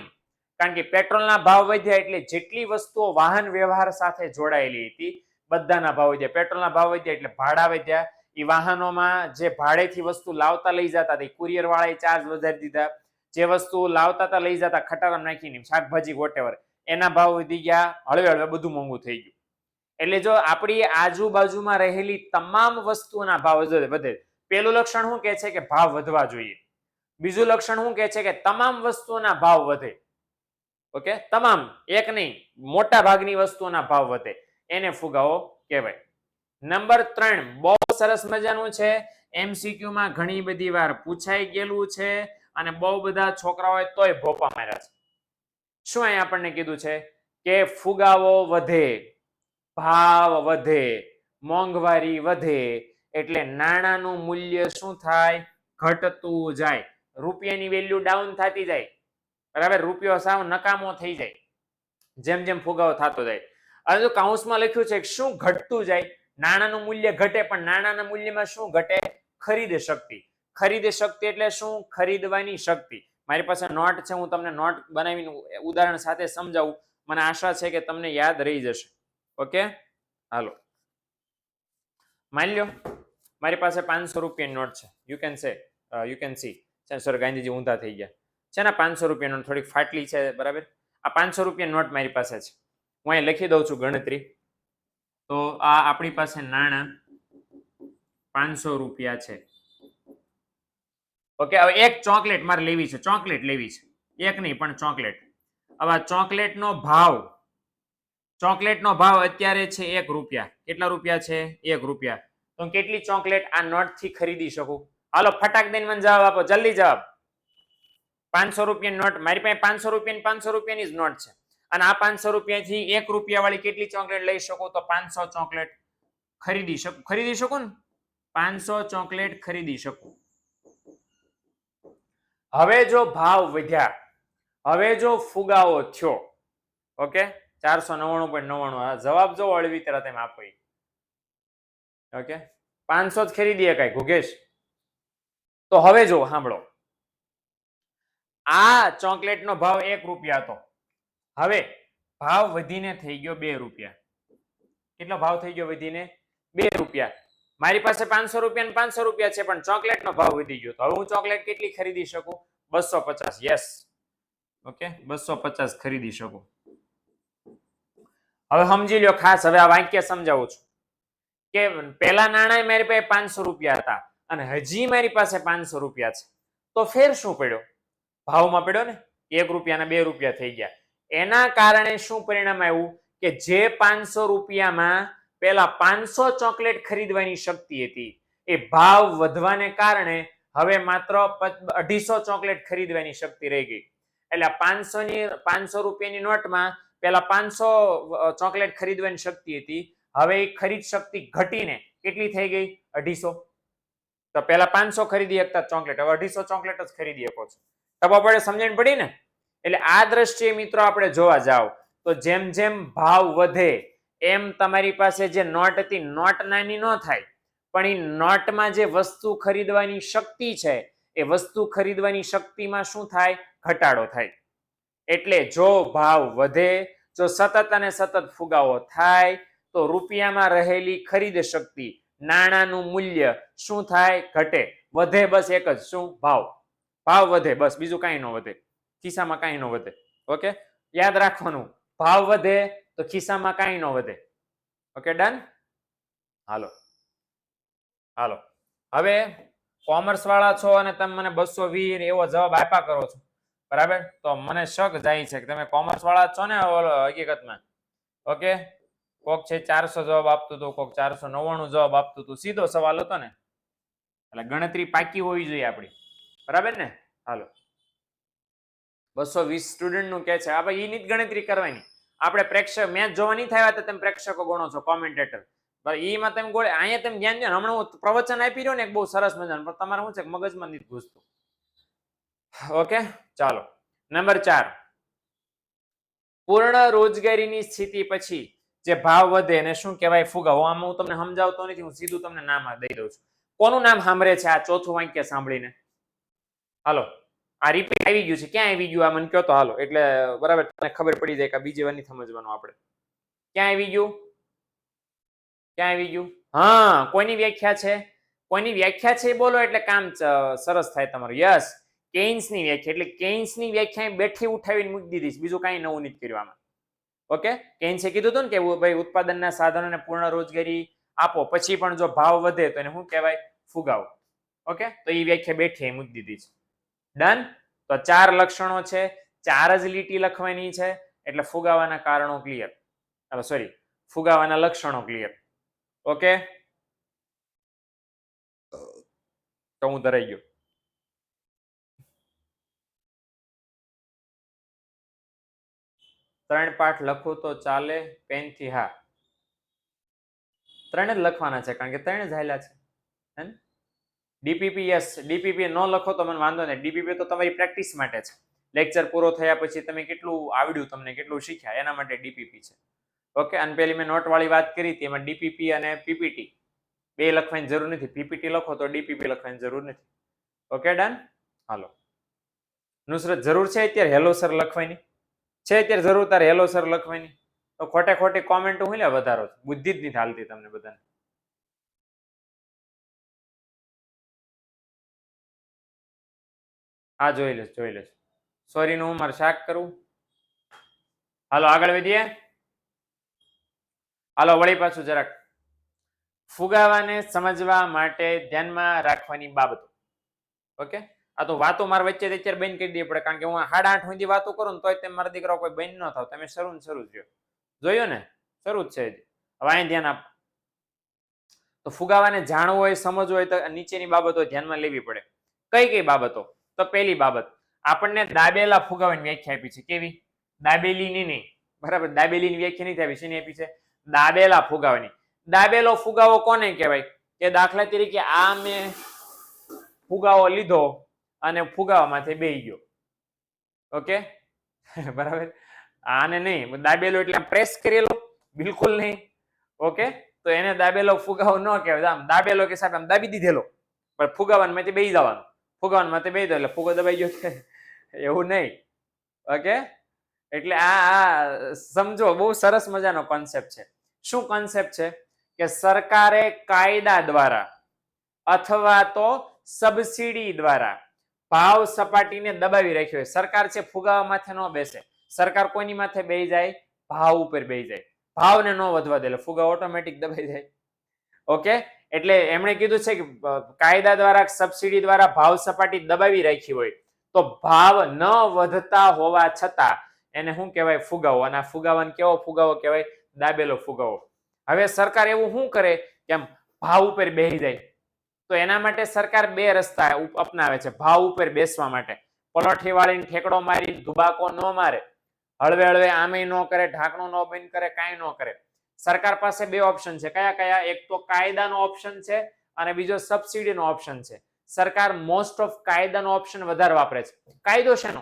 કારણ કે પેટ્રોલના ભાવ વધ્યા એટલે જેટલી વસ્તુઓ વાહન વ્યવહાર સાથે જોડાયેલી હતી બધાના ભાવ વધ્યા. પેટ્રોલના ભાવ વધ્યા એટલે ભાડા વધ્યા. એ વાહનોમાં જે ભાડેથી વસ્તુ લાવતા લઈ જતા હતા કુરિયર વાળાએ ચાર્જ વધારી દીધા. જે વસ્તુ લાવતા હતા લઈ જતા ખટારામાં નાખીને શાકભાજી વોટેવર, એના ભાવ વધી ગયા. હળવે બધું મોંઘું થઈ ગયું. એટલે જો આપણી આજુબાજુમાં રહેલી તમામ વસ્તુઓના ભાવ વધે. પેલું લક્ષણ શું કહે છે? કે ભાવ વધવા જોઈએ. બીજું લક્ષણ શું કહે છે? કે તમામ વસ્તુઓના ભાવ વધે. ઓકે, તમામ, એક નહીં, મોટા ભાગની વસ્તુઓના ભાવ વધે, એને ફુગાવો કહેવાય. નંબર 3 બહુ સરસ મજાનું છે, MCQ માં ઘણી બધી વાર પૂછાઈ ગયેલું છે અને બહુ બધા છોકરાઓએ તોય ભોપા માર્યા છે. શું અહીંયા આપણને કીધું છે? કે ફુગાવો વધે, ભાવ વધે, મોંઘવારી વધે એટલે નાણાંનું મૂલ્ય શું થાય? ઘટતું જાય. રૂપિયાની વેલ્યુ ડાઉન થતી જાય. બરાબર, રૂપિયો સાવ નકામો થઈ જાય જેમ જેમ ફુગાવો થતો જાય. હવે જો કૌંસમાં લખ્યું છે શું ઘટતું જાય? નાણાંનું મૂલ્ય ઘટે, પણ નાણાંના મૂલ્યમાં શું ઘટે? ખરીદ શક્તિ. ખરીદ શક્તિ એટલે શું? ખરીદવાની શક્તિ. મારી પાસે નોટ છે, હું તમને નોટ બનાવીને ઉદાહરણ સાથે સમજાવું. મને આશા છે કે તમને યાદ રહી જશે. ઓકે, હાલો માની લો મારી પાસે 500 રૂપિયાની નોટ છે. You can see sir Gandhiji ઊંધા થઈ ગયા છે ને. 500 રૂપિયાની નોટ થોડીક ફાટલી છે, બરાબર. આ 500 રૂપિયાની નોટ મારી પાસે છે. હું અહીં લખી દઉં છું ગણતરી. તો આ આપણી પાસે નાણાં 500 રૂપિયા છે. ઓકે, હવે એક ચોકલેટ મારે લેવી છે, ચોકલેટ લેવી છે, એક નહીં પણ ચોકલેટ. હવે ચોકલેટનો ભાવ અત્યારે છે 1 રૂપિયા. કેટલા રૂપિયા છે? 1 રૂપિયા. તો કેટલી ચોકલેટ આ નોટ થી ખરીદી શકું? હાલો ફટાક દઈને મને જવાબ આપો, જલ્દી જવાબ. 500 રૂપિયાની નોટ મારી પાસે 500 રૂપિયાની જ નોટ છે અને આ 500 રૂપિયાથી 1 રૂપિયા વાળી કેટલી ચોકલેટ લઈ શકું? તો 500 ચોકલેટ ખરીદી શકું ને. 500 ચોકલેટ ખરીદી શકું. હવે જો ભાવ વધ્યા, હવે જો ફુગાવો થયો, ઓકે, 499.99 જવાબ જો અળવી તરત એમ આપો. ઓકે, 500 જ ખરીદી શકાય ઘુગેશ. તો હવે જો સાંભળો, આ ચોકલેટનો ભાવ 1 રૂપિયા હતો, હવે ભાવ વધીને થઈ ગયો 2 રૂપિયા. કેટલો ભાવ થઈ ગયો વધીને? 2 રૂપિયા. મારી પાસે 500 રૂપિયા ને 500 રૂપિયા છે પણ ચોકલેટનો ભાવ વધી ગયો. તો હવે હું ચોકલેટ કેટલી ખરીદી શકું? 250. યસ, ઓકે, 250 ખરીદી શકું. હવે સમજી લો ખાસ, હવે આ વાક્ય સમજાવું છું કે પેલા નાણાં મારી પાસે 500 રૂપિયા હતા અને હજી મારી પાસે 500 રૂપિયા છે. તો ફેર શું પડ્યો? ભાવમાં પડ્યો ને. 1 રૂપિયાના 2 રૂપિયા થઈ ગયા. એના કારણે શું પરિણામ આવ્યું? કે જે 500 રૂપિયામાં પેલા 500 ચોકલેટ ખરીદવાની શક્તિ હતી એ ભાવ વધવાને કારણે હવે માત્ર 250 ચોકલેટ ખરીદવાની શક્તિ રહી ગઈ. એટલે 500 રૂપિયાની નોટમાં પેલા 500 ચોકલેટ ખરીદવાની શક્તિ હતી, હવે એ ખરીદ શક્તિ ઘટીને કેટલી થઈ ગઈ? 250. તો પેલા 500 ખરીદી શકતા ચોકલેટ હવે 250 ચોકલેટ જ ખરીદી શકો છો. ટપા પડે, સમજણ પડી ને? એટલે આ દ્રષ્ટિએ મિત્રો આપણે જોવા જાવ તો જેમ જેમ ભાવ વધે એમ તમારી પાસે જે નોટ હતી, નોટ નાની ન થાય, પણ એ નોટમાં જે વસ્તુ ખરીદવાની શક્તિ છે એ વસ્તુ ખરીદવાની શક્તિમાં શું થાય? ઘટાડો થાય. એટલે જો ભાવ વધે, જો સતત અને સતત ફુગાવો થાય તો રૂપિયામાં રહેલી ખરીદ શક્તિ, નાણાંનું મૂલ્ય શું થાય? ઘટે. વધે બસ એક જ, શું? ભાવ. ભાવ વધે બસ, બીજું કાંઈ ન વધે, ખિસ્સામાં કાંઈ ન વધે. ઓકે, યાદ રાખવાનું, ભાવ વધે તો ખિસ્સામાં કાંઈ ન વધે. Okay, done? હાલો હાલો, હવે કોમર્સ વાળા છો અને તમે મને 220 એવો જવાબ આપ્યા કરો છો, બરાબર? તો મને શક જાય છે કે તમે કોમર્સ વાળા છો ને હકીકતમાં. ઓકે, કોક છે 400 જવાબ આપતું હતું, કોક 499 જવાબ આપતું હતું. સીધો સવાલ હતો ને, એટલે ગણતરી પાકી હોવી જોઈએ આપણી, બરાબર ને? હાલો, 220 સ્ટુડન્ટ નું કે છે, આ ભાઈ એની જ ગણતરી કરવાની. આપણે પ્રેક્ષક મેચ જોવા નહીં થયા તો તમે પ્રેક્ષકો ગણો છો, કોમેન્ટેટર. એમાં તમે ગોળે, અહીંયા તમે ધ્યાન દો. હમણાં હું પ્રવચન આપી રહ્યો ને એક બહુ સરસ મજાનું, પણ તમારે શું છે મગજમાં નથી ઘૂસતું. ઓકે, ચાલો. નંબર 4, પૂર્ણ રોજગારીની સ્થિતિ પછી જે ભાવ વધે એને શું કહેવાય? ફુગાવો. આમાં હું તમને સમજાવતો નથી, હું સીધું તમને નામ દઈ દઉં છું. કોનું નામ સાંભળે છે આ ચોથું વાક્ય સાંભળીને? હાલો, આ રિપીટ આવી ગયું છે, ક્યાં આવી ગયું આ મને કહો તો. હાલો, એટલે બરાબર તમને ખબર પડી જાય કે બીજી વાર નહીં સમજવાનું આપણે. ક્યાં આવી ગયું? ક્યાં આવી ગયું? હા, કોઈની વ્યાખ્યા છે? કોઈની વ્યાખ્યા છે બોલો એટલે કામ સરસ થાય તમારું. યસ, કેઇન્સની વ્યાખ્યા. એટલે કેઇન્સની વ્યાખ્યા બેઠી ઉઠાવીને મૂકી દીધી છે, બીજું કાંઈ નવું નથી કર્યું આમાં. ઓકે, કેઇન્સે કીધું હતું ને કે ભાઈ ઉત્પાદનના સાધનોને પૂર્ણ રોજગારી આપો, પછી પણ જો ભાવ વધે તો એને શું કહેવાય? ફુગાવો. ઓકે, તો એ વ્યાખ્યા બેઠી મૂકી દીધી છે. ડન? તો 4 લક્ષણો છે, 4 જ લીટી લખવાની છે, એટલે ફુગાવાના કારણો ક્લિયર. સોરી, ફુગાવાના લક્ષણો ક્લિયર. ઓકે, તો હું ધરાઈ ગયો. ત્રણ પાઠ લખું તો ચાલે પેનથી? હા, 3 જ લખવાના છે, કારણ કે 3 જ હાલ્યા છે. ડીપીપી યસ, ડીપીપી ન લખો તો મને વાંધો નહીં. ડીપીપી તો તમારી પ્રેક્ટિસ માટે છે. લેક્ચર પૂરો થયા પછી તમે કેટલું આવડ્યું, તમને કેટલું શીખ્યા, એના માટે ડીપીપી છે. ઓકે, અને પેલી મેં નોટ વાળી વાત કરી હતી, એમાં ડીપીપી અને પીપીટી બે લખવાની જરૂર નથી. પીપીટી લખો તો ડીપીપી લખવાની જરૂર નથી. Okay, done? હાલો, નુસરત જરૂર છે અત્યારે હેલો સર લખવાની? છે અત્યારે જરૂર તારે હેલો સર લખવાની? તો ખોટે ખોટી કોમેન્ટ હું લે વધારો, બુદ્ધિ જ નથી હાલતી તમને બધાને. હા, જોઈ લેશ, જોઈ લેશ. સોરી નું હું મારે શાક કરું. હાલો, આગળ વધીએ. હાલો, વળી પાછું જરાક ફુગાવાને સમજવા માટે ધ્યાનમાં રાખવાની બાબતો. ઓકે, આ તો વાતો મારા વચ્ચે અત્યારે બંધ કરી દેવી પડે, કારણ કે હું 8:30 સુધી વાતો કરું ને તોય તમે મારા દીકરા કોઈ બંધ ન થાવ. તમે શરૂ ને શરૂ જ રહ્યો. જોયો ને, શરૂ જ છે. હવે અહીં ધ્યાન આપ. તો ફુગાવાને જાણવું હોય, સમજવું હોય તો નીચેની બાબતો ધ્યાનમાં લેવી પડે. કઈ કઈ બાબતો? તો પહેલી બાબત, આપણને દાબેલા ફુગાવાની વ્યાખ્યા આપી છે. કેવી? દાબેલીની નહીં, બરાબર? દાબેલીની વ્યાખ્યા નહીં આપી. શેની આપી છે? દાબેલા ફુગાવાની. દાબેલો ફુગાવો કોને કહેવાય? કે દાખલા તરીકે આ મેં ફુગાવો લીધો અને ફુગાવામાંથી બેહી ગયો. ઓકે, બરાબર? આને નહીં દાબેલો એટલે પ્રેસ કરેલો, બિલકુલ નહીં. ઓકે, તો એને દાબેલો ફુગાવો ન કહેવાય. આમ દાબેલો કે સાહેબ આમ દાબી દીધેલો, પણ ફુગાવામાંથી બેહી જવાનું. ફુગાવામાંથી બેહી જાય એટલે ફુગો દબાઈ ગયો છે, એવું નહીં. ઓકે, એટલે આ સમજો, બહુ સરસ મજાનો કોન્સેપ્ટ છે. શું કોન્સેપ્ટ છે? કે સરકારે કાયદા દ્વારા અથવા તો સબસિડી દ્વારા ભાવ સપાટીને દબાવી રાખ્યો હોય. સરકાર છે ફુગાવા માથે ન બેસે, સરકાર કોઈની માથે બેહી જાય? ભાવ ઉપર બેહી જાય. ભાવને ન વધવા દે એટલે ફુગાવો ઓટોમેટિક દબાઈ જાય. ઓકે, એટલે એમણે કીધું છે કે કાયદા દ્વારા સબસિડી દ્વારા ભાવ સપાટી દબાવી રાખી હોય તો ભાવ ન વધતા હોવા છતાં એને શું કહેવાય? ફુગાવો. અને આ ફુગાવાને કેવો ફુગાવો કહેવાય? દાબેલો ફુગાવો. હવે સરકાર એવું શું કરે કે આમ ભાવ ઉપર બેહી જાય? તો એના માટે સરકાર બે રસ્તા અપનાવે છે ભાવ ઉપર બેસવા માટે. પલોઠી વાળીને ઠેકડો મારી ધુબાકો ન મારે, હળવે હળવે આમે ન કરે, ઢાંકણું ન બંધ કરે, કાંઈ ન કરે. સરકાર પાસે બે ઓપ્શન છે. કયા કયા? એક તો કાયદાનો ઓપ્શન છે અને બીજો સબસિડીનો ઓપ્શન છે. સરકાર મોસ્ટ ઓફ કાયદાનો ઓપ્શન વધારે વાપરે છે. કાયદો શેનો?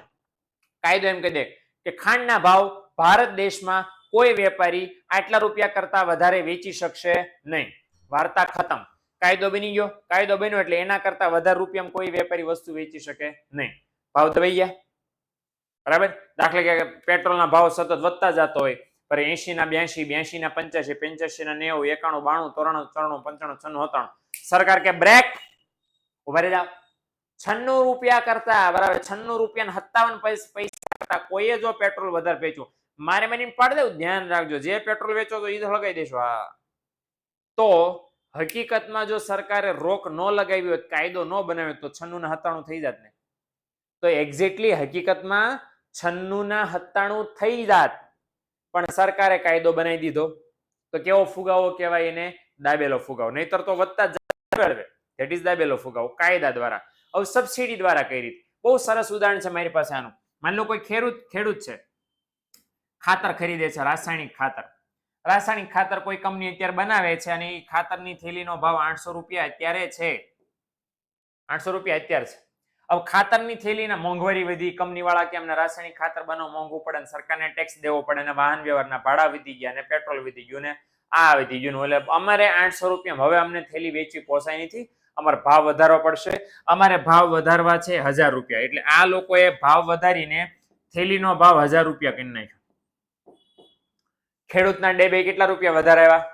કાયદો એમ કહી દે કે ખાંડના ભાવ ભારત દેશમાં કોઈ વેપારી આટલા રૂપિયા કરતા વધારે વેચી શકશે નહીં. વાર્તા ખતમ. કાયદો બની ગયો. કાયદો બન્યો એટલે એના કરતા વધારે રૂપિયામાં કોઈ વેપારી વસ્તુ વેચી શકે નહીં. ભાવ દબાઈ ગયા. બરાબર. દાખલા કે પેટ્રોલના ભાવ સતત વધતા જતો હોય, પર 80 ના 82, 82 ના 85, 85 ના 90, 91, 92, 93, 94, 95, 96, 97. સરકાર કે બ્રેક, ઉભા રહી જાઓ. 96 રૂપિયા કરતા, બરાબર, 96 રૂપિયા 57 પૈસા કરતા કોઈએ જો પેટ્રોલ વધારે વેચ્યું, મારે મને પાડી દેવું, ધ્યાન રાખજો, જે પેટ્રોલ વેચો તો એ તો લગાવી દેશો. હા, તો હકીકતમાં જો સરકારે રોક ન લગાવી હોત, કાયદો ન બનાવ્યો તો 96 ના 97 થઈ જાત ને. તો એક્ઝેક્ટલી હકીકતમાં 96 ના 97 થઈ જાત, પણ સરકારે કાયદો બનાવી દીધો. તો કેવો ફુગાવો કહેવાય એને? દાબેલો ફુગાવો. નહીતર તો વધતા જ જાવે. ધેટ ઇઝ દાબેલો ફુગાવો કાયદા દ્વારા. હવે સબસિડી દ્વારા કઈ રીતે? બહુ સરસ ઉદાહરણ છે મારી પાસે આનું. માની લો કોઈ ખેડૂત છે, ખાતર ખરીદે છે, રાસાયણિક ખાતર. રાસાયણિક ખાતર કોઈ કંપની અત્યારે બનાવે છે અને એ ખાતરની થેલીનો ભાવ 800 રૂપિયા અત્યારે છે. 800 રૂપિયા અત્યારે છે. હવે ખાતરની થેલીના મોંઘવારી વધી, કંપની વાળા કે અમને રાસાયણિક ખાતર બનાવવું મોંઘું પડે, સરકારને ટેક્સ દેવો પડે, અને વાહન વ્યવહારના ભાડા વધી ગયા, અને પેટ્રોલ વધી ગયું, ને આ વધી ગયું, એટલે અમારે 800 રૂપિયા હવે અમને થેલી વેચી પોસાય નથી, અમારે ભાવ વધારવો પડશે. અમારે ભાવ વધારવા છે 1000 રૂપિયા. એટલે આ લોકોએ ભાવ વધારીને થેલીનો ભાવ 1000 રૂપિયા કરી નાખ્યો. ખેડૂતના ડેબે કેટલા રૂપિયા વધારે આવ્યા?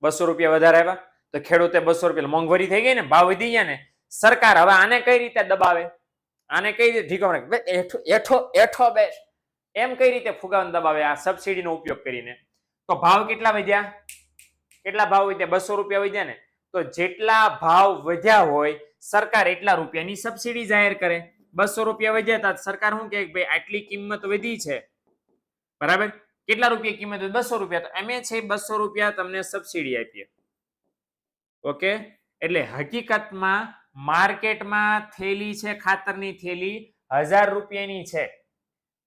200 રૂપિયા વધારે આવ્યા. તો ખેડૂતે 200 રૂપિયા, મોંઘવારી થઈ ગઈ ને, ભાવ વધી ગયા ને. સરકાર હવે આને કઈ રીતે દબાવે? આને કઈ રીતે ઢીકો એઠો બેસ એમ કઈ રીતે ફુગાવાને દબાવે? આ સબસિડીનો ઉપયોગ કરીને. તો ભાવ કેટલા વધ્યા? કેટલા ભાવ વધ્યા? 200 રૂપિયા વધ્યા ને. તો જેટલા ભાવ વધ્યા હોય, સરકાર એટલા રૂપિયાની સબસિડી જાહેર કરે. 200 રૂપિયા વધ્યા હતા, સરકાર શું કહે, ભાઈ આટલી કિંમત વધી છે, બરાબર, કેટલા રૂપિયા કિંમત? 200 રૂપિયા. તો અમે છે 200 રૂપિયા તમને સબસિડી આપીએ. ઓકે, એટલે હકીકતમાં માર્કેટમાં થેલી છે, ખાતરની થેલી 1000 રૂપિયાની છે,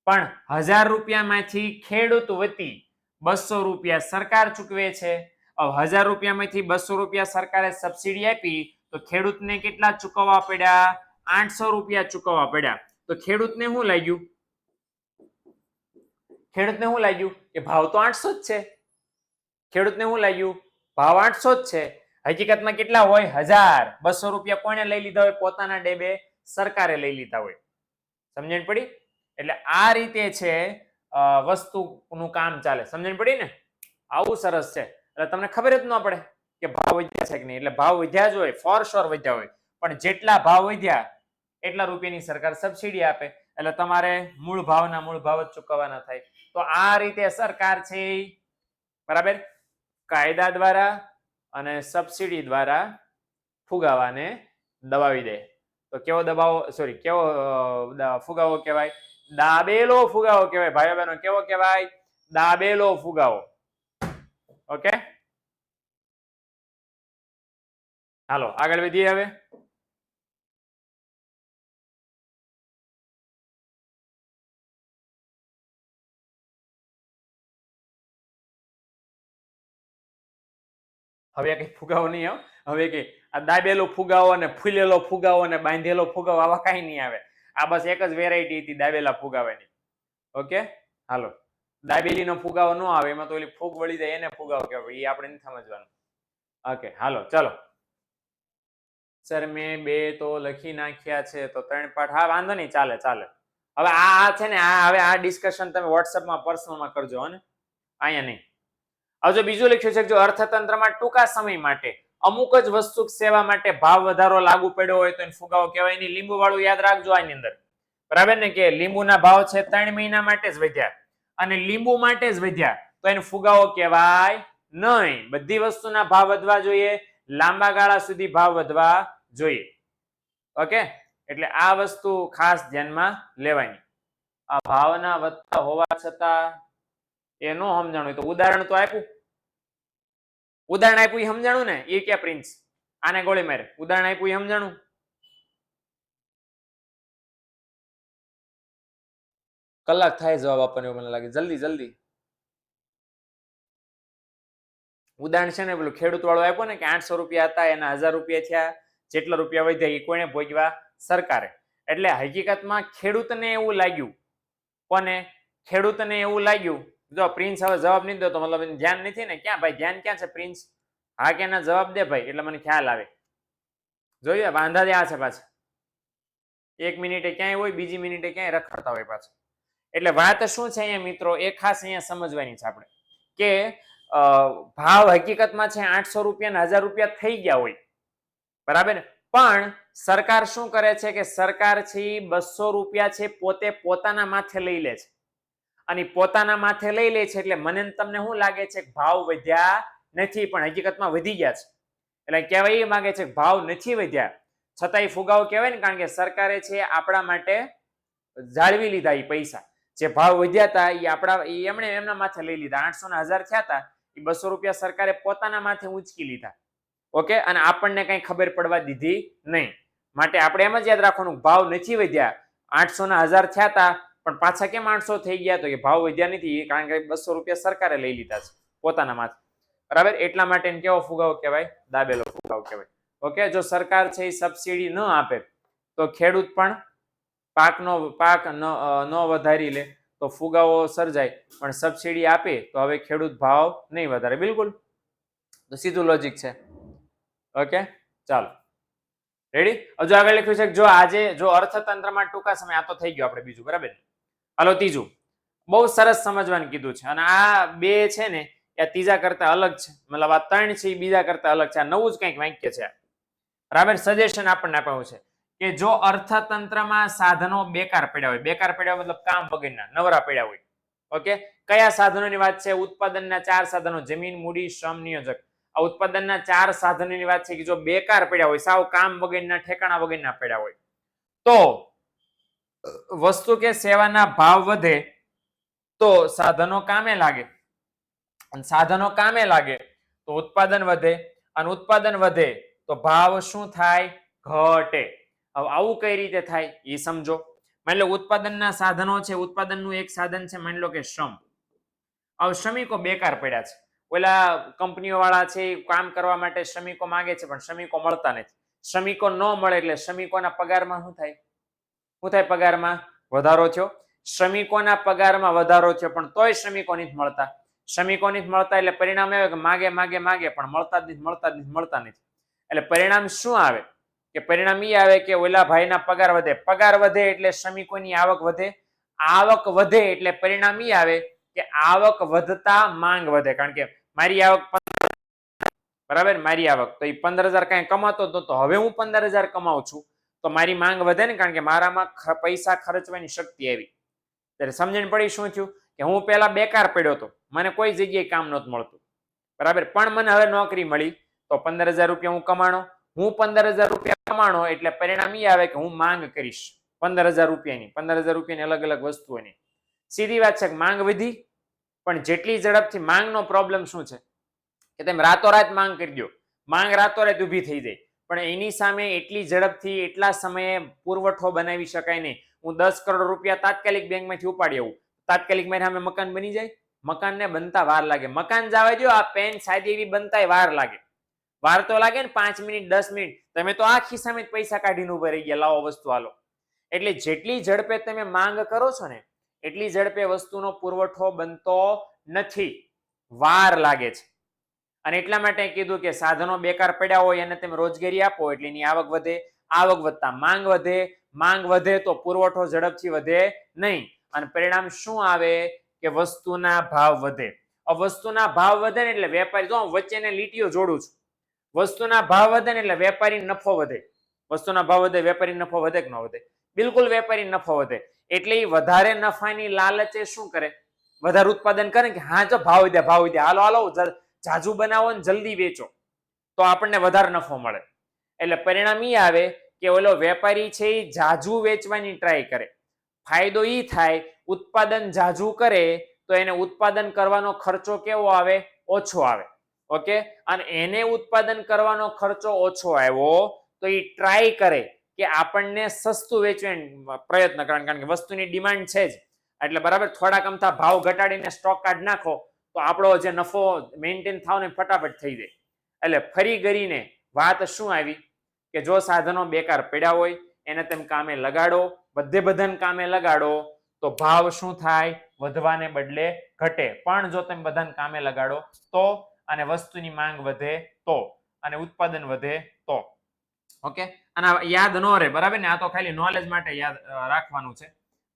પણ 1000 રૂપિયામાંથી ખેડૂત વતી 200 રૂપિયા સરકાર ચૂકવે છે. 1000 રૂપિયામાંથી 200 રૂપિયા સરકારે સબસિડી આપી, તો ખેડૂતને કેટલા ચૂકવવા પડ્યા? 800 રૂપિયા ચૂકવવા પડ્યા. તો ખેડૂતને શું લાગ્યું? ખેડૂતને શું લાગ્યું કે ભાવ તો 800 જ છે. ખેડૂતને શું લાગ્યું? ભાવ 800 જ છે. હકીકતમાં કેટલા હોય? 1000. 200 રૂપિયા કોણે લઈ લીધા હોય? પોતાના ડેબે સરકારે લઈ લીધા હોય. સમજણ પડી? એટલે આ રીતે છે વસ્તુનું કામ ચાલે. સમજણ પડી ને? આવું સરસ છે. એટલે તમને ખબર જ ન પડે કે ભાવ વધ્યા છે કે નહીં. એટલે ભાવ વધ્યા જ હોય, ફોર શ્યોર વધ્યા હોય, પણ જેટલા ભાવ વધ્યા એટલા રૂપિયાની સરકાર સબસિડી આપે. એટલે તમારે મૂળ ભાવ જ ચૂકવવાના થાય. તો આ રીતે સરકાર છે, બરાબર, કાયદા દ્વારા અને સબસિડી દ્વારા ફુગાવાને દબાવી દે. તો કેવો દબાવો, સોરી, કેવો ફુગાવો કહેવાય? દાબેલો ફુગાવો કહેવાય. ભાઈઓ બહેનો, કેવો કહેવાય? દાબેલો ફુગાવો. ઓકે, હાલો આગળ વધીએ. હવે હવે કઈ ફુગાવો નહીં આવે. હવે કે આ દાબેલો ફુગાવો અને ફૂલેલો ફુગાવો અને બાંધેલો ફુગાવો આવા કઈ નહીં આવે. આ બસ એક જ વેરાયટી હતી દાબેલા ફુગાવાની. ઓકે, હાલો. દાબેલીનો ફુગાવો ન આવે, એમાં તો ઓલી ફૂગ વળી જાય એને ફુગાવો કહેવાય. એ આપણે નથી સમજવાનું. ઓકે, હાલો ચલો. સર મેં 2 તો લખી નાખ્યા છે, તો 3 પાઠ. હા, વાંધો નહીં, ચાલે ચાલે. હવે આ છે ને, હવે આ ડિસ્કશન તમે વોટ્સએપમાં પર્સનલમાં કરજો, અને અહીંયા નહીં. હવે જો બીજું લખ્યું છે, જો અર્થતંત્રમાં ટૂંકા સમય માટે અમુક જ વસ્તુ સેવા માટે ભાવ વધારો લાગુ પડ્યો હોય તો એને ફુગાવો કહેવાય નહીં. લીંબુ વાળું યાદ રાખજો આની અંદર, બરાબર ને, કે લીંબુના ભાવ છે 3 મહિના માટે જ વધ્યા અને લીંબુ માટે જ વધ્યા, તો એને ફુગાવો કહેવાય નહીં. બધી વસ્તુના ભાવ વધવા જોઈએ, લાંબા ગાળા સુધી ભાવ વધવા જોઈએ. ઓકે, એટલે આ વસ્તુ ખાસ ધ્યાનમાં લેવાની. આ ભાવના વધતા હોવા છતાં એ નો સમજાણું હોય તો ઉદાહરણ તો આપ્યું. ઉદાહરણ આપ્યું એ સમજાણું ને? એ ક્યાં પ્રિન્સ આને ગોળી મારે? ઉદાહરણ આપ્યું એ સમજાણું? કલાક થાય જવાબ આપવાનો મને લાગે. જલ્દી જલ્દી. ઉદાહરણ છે ને પેલું ખેડૂત વાળું આપ્યું ને, કે 800 રૂપિયા હતા એના 1000 રૂપિયા થયા, જેટલા રૂપિયા વધ્યા એ કોઈને ભોગવ્યા? સરકારે. એટલે હકીકતમાં ખેડૂતને એવું લાગ્યું, કોને? ખેડૂતને એવું લાગ્યું. જો પ્રિન્સ હવે જવાબ નહીં દો તો મતલબ એને ધ્યાન નથી ને. ક્યાં ભાઈ ધ્યાન ક્યાં છે પ્રિન્સ? હા કે ના જવાબ દે ભાઈ, એટલે મને ખ્યાલ આવે. જોઈએ વાંધા ત્યાં છે પાછા. 1 મિનિટે ક્યાંય હોય, બીજી મિનિટે ક્યાંય રખડતા હોય પાછા. એટલે વાત શું છે અહીંયા મિત્રો, એ ખાસ અહીંયા સમજવાની છે આપણે કે ભાવ હકીકતમાં છે 800 રૂપિયા ને 1000 રૂપિયા થઈ ગયા હોય, બરાબર, પણ સરકાર શું કરે છે કે સરકાર છે 200 રૂપિયા છે પોતે પોતાના માથે લઈ લે છે. અને પોતાના માથે લઈ લે છે એટલે મને તમને શું લાગે છે કે ભાવ વધ્યા નથી, પણ હકીકતમાં વધી ગયા છે. એટલે કહેવાય એ માંગે છે કે ભાવ નથી વધ્યા, છતાંય ફુગાવો કહેવાય ને, કારણ કે સરકારે છે આપણા માટે જાળવી લીધા એ પૈસા. જે ભાવ વધ્યા હતા એ આપણા એમણે એમના માથે લઈ લીધા. 800 ને 1000 થયા હતા એ 200 રૂપિયા સરકારે પોતાના માથે ઊંચકી લીધા. ઓકે, અને આપણને કઈ ખબર પડવા દીધી નહીં. માટે આપણે એમ જ યાદ રાખવાનું, ભાવ નથી વધ્યા, 800 ને 1000 થયા હતા, પણ પાછા કેમ 800 થઈ ગયા? તો કે ભાવ વધ્યા નથી, કારણ કે 200 રૂપિયા સરકારે લઈ લીધા છે પોતાના માથે, બરાબર. એટલા માટે કેવો ફુગાવો કહેવાય? દાબેલો ફુગાવો કહેવાય. ઓકે, જો સરકાર છે એ સબસિડી ન આપે તો ખેડૂત પણ પાક ન વધારી લે તો ફુગાવો સર્જાય, પણ સબસિડી આપે તો હવે ખેડૂત ભાવ નહીં વધારે. બિલકુલ, તો સીધું લોજિક છે. ઓકે, ચાલો રેડી. હજુ આગળ લખ્યું છે કે જો આજે જો અર્થતંત્રમાં ટૂંકા સમય, આ તો થઈ ગયું આપણે બીજું, બરાબર. હાલો ત્રીજું, બહુ સરસ સમજવાનું કીધું છે, અને આ બે છે ને એ ત્રીજા કરતા અલગ છે, મતલબ આ 3 છે એ બીજા કરતા અલગ છે. આ નવું જ કંઈક વાક્ય છે, બરાબર. સજેશન આપણને આપ્યું છે કે જો અર્થતંત્રમાં સાધનો બેકાર પડ્યા હોય, બેકાર પડ્યા મતલબ કામ વગરના, નવરા પડ્યા હોય. ઓકે, કયા સાધનોની વાત છે? ઉત્પાદનના 4 સાધનો, જમીન, મૂડી, શ્રમ, નિયોજક. આ ઉત્પાદનના 4 સાધનોની વાત છે કે જો બેકાર પડ્યા હોય, સાવ કામ વગરના, ઠેકાણા વગરના પડ્યા હોય, તો વસ્તુ કે સેવાના ભાવ વધે તો સાધનો કામે લાગે, અને સાધનો કામે લાગે તો ઉત્પાદન વધે, અને ઉત્પાદન વધે તો ભાવ શું થાય? ઘટે. હવે આવું કઈ રીતે થાય એ સમજો. માની લો ઉત્પાદનના સાધનો છે, ઉત્પાદનનું એક સાધન છે માની લો કે શ્રમ. હવે શ્રમિકો બેકાર પડ્યા છે, ઓલા કંપનીઓ વાળા છે કામ કરવા માટે શ્રમિકો માંગે છે પણ શ્રમિકો મળતા નથી. શ્રમિકો ન મળે એટલે શ્રમિકોના પગારમાં શું થાય? શું થાય? પગારમાં વધારો થયો. શ્રમિકોના પગારમાં વધારો થયો પણ તોય શ્રમિકો નથી મળતા. શ્રમિકો નથી મળતા એટલે પરિણામ આવે કે માગે માગે માગે પણ મળતા જ નથી. એટલે પરિણામ શું આવે? કે પરિણામ એ આવે કે ઓલા ભાઈના પગાર વધે. પગાર વધે એટલે શ્રમિકોની આવક વધે. આવક વધે એટલે પરિણામ એ આવે કે આવક વધતા માંગ વધે. કારણ કે મારી આવક, બરાબર, મારી આવક તો એ 15,000 કઈ કમાતો હતો, તો હવે હું 15,000 કમાઉં છું તો મારી માંગ વધે ને, કારણ કે મારામાં પૈસા ખર્ચવાની શક્તિ આવી. ત્યારે સમજણ પડી શું થયું? કે હું પેલા બેકાર પડ્યો હતો, મને કોઈ જગ્યાએ કામ નહોતું મળતું, બરાબર, પણ મને હવે નોકરી મળી તો 15,000 રૂપિયા હું કમાણો. હું 15,000 રૂપિયા કમાણો એટલે પરિણામ એ આવે કે હું માંગ કરીશ 15,000 રૂપિયાની, 15,000 રૂપિયાની અલગ અલગ વસ્તુઓની. સીધી વાત છે કે માંગ વધી, પણ જેટલી ઝડપથી માંગનો પ્રોબ્લેમ શું છે કે તમે રાતોરાત માંગ કરી દો, માંગ રાતોરાત ઊભી થઈ જાય, પણ એની સામે એટલી ઝડપથી એટલા સમયે પુરવઠો બનાવી શકાય નહીં. હું 10 કરોડ રૂપિયા તાત્કાલિક બેંકમાંથી ઉપાડી આવું, તાત્કાલિક મારી સામે મકાન બની જાય? મકાનને બનતા વાર લાગે. મકાન જવા દો, આ પેન સાદી એવી બનતા વાર લાગે. વાર તો લાગે ને, 5 મિનિટ 10 મિનિટ. તમે તો આ ખિસ્સામાં પૈસા કાઢીને ઉભા રહી ગયા, લાવો વસ્તુ હાલો. એટલે જેટલી ઝડપે તમે માંગ કરો છો ને એટલી ઝડપે વસ્તુનો પુરવઠો બનતો નથી, વાર લાગે છે. અને એટલા માટે કીધું કે સાધનો બેકાર પડ્યા હોય અને તમે રોજગારી આપો એટલે એની આવક વધે. આવક વધતા માંગ વધે, માંગ વધે તો પુરવઠો ઝડપથી વધે નહીં, અને પરિણામ શું આવે કે વસ્તુના ભાવ વધે. વસ્તુના ભાવ વધે ને એટલે વેપારી, જો વચ્ચેને લીટીઓ જોડું છું, વસ્તુના ભાવ વધે ને એટલે વેપારી નફો વધે. વસ્તુના ભાવ વધે, વેપારી નફો વધે કે ન વધે? બિલકુલ વેપારી નફો વધે. એટલે એ વધારે નફાની લાલચે શું કરે? વધારે ઉત્પાદન કરે કે હા જો ભાવ વધ્યા, ભાવ વધ્યા, હાલો હાલો જાજુ બનાવો ને જલ્દી વેચો તો આપણને વધારે નફો મળે. એટલે પરિણામ એ આવે કે ઓલો વેપારી છે એ જાજુ વેચવાની ટ્રાય કરે. ફાયદો એ થાય, ઉત્પાદન જાજુ કરે તો એને ઉત્પાદન કરવાનો ખર્ચો કેવો આવે? ઓછો આવે. ઓકે, અને એને ઉત્પાદન કરવાનો ખર્ચો ઓછો આવ્યો તો એ ટ્રાય કરે કે આપણને સસ્તું વેચવાનો પ્રયત્ન કરે, કારણ કે વસ્તુની ડિમાન્ડ છે જ. એટલે બરાબર, થોડાક અમથા ભાવ ઘટાડીને સ્ટોક કાઢ નાખો તો આપણો જે નફો મેન્ટેન થાવ ને ફટાફટ થઈ જાય. એટલે ફરી કરીને વાત શું આવી કે જો સાધનો બેકાર પડ્યા હોય એને તેમ કામે લગાડો, બધાને કામે લગાડો તો ભાવ શું થાય? વધવાને બદલે ઘટે. પણ જો તમે બધાને કામે લગાડો તો અને વસ્તુની માંગ વધે તો અને ઉત્પાદન વધે તો. ઓકે, અને યાદ ન રહે, બરાબર ને? આ તો ખાલી નોલેજ માટે યાદ રાખવાનું છે,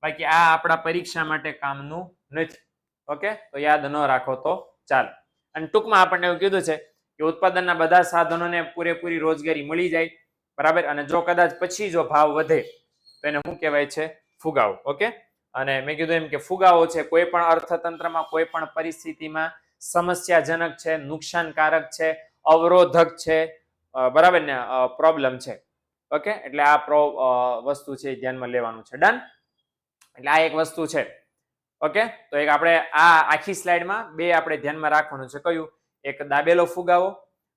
બાકી આ આપણા પરીક્ષા માટે કામનું નથી. ઓકે, તો યાદ ન રાખો તો ચાલે. અને ટૂંકમાં આપણને એવું કીધું છે કે ઉત્પાદનના બધા સાધનોને પૂરેપૂરી રોજગારી મળી જાય, બરાબર. અને જો કદાચ પછી જો ભાવ વધે તો એને શું કહેવાય છે? ફુગાવો. ઓકે, અને મેં કીધું એમ કે ફુગાવો છે કોઈ પણ અર્થતંત્રમાં કોઈ પણ પરિસ્થિતિમાં સમસ્યાજનક છે, નુકસાનકારક છે, અવરોધક છે, બરાબર ને? પ્રોબ્લેમ છે. ઓકે, એટલે આ વસ્તુ છે એ ધ્યાનમાં લેવાનું છે. ડન. એટલે આ એક વસ્તુ છે. ઓકે, તો એક આપણે આ આખી સ્લાઇડમાં બે આપણે ધ્યાનમાં રાખવાનું છે. કયું? એક દાબેલો ફુગાવો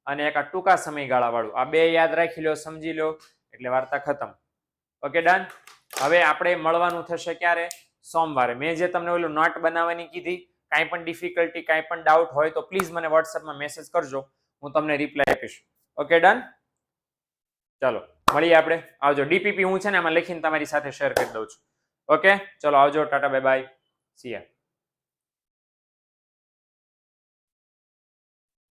અને એક આ ટૂંકા સમયગાળા વાળું. આ બે યાદ રાખી લો, સમજી લો એટલે વાર્તા ખતમ. Okay, done. હવે આપણે મળવાનું થશે ક્યારે? સોમવારે. મેં જે તમને ઓલું નોટ બનાવવાની કીધી, કાંઈ પણ ડિફિકલ્ટી, કાંઈ પણ ડાઉટ હોય તો પ્લીઝ મને વોટ્સએપમાં મેસેજ કરજો, હું તમને રિપ્લાય આપીશ. Okay, done. ચલો મળીએ આપણે. આવજો. ડીપીપી હું છે ને આમાં લખીને તમારી સાથે શેર કરી દઉં છું. ઓકે, ચલો આવજો. ટાટા, બાય બાય, સી યા.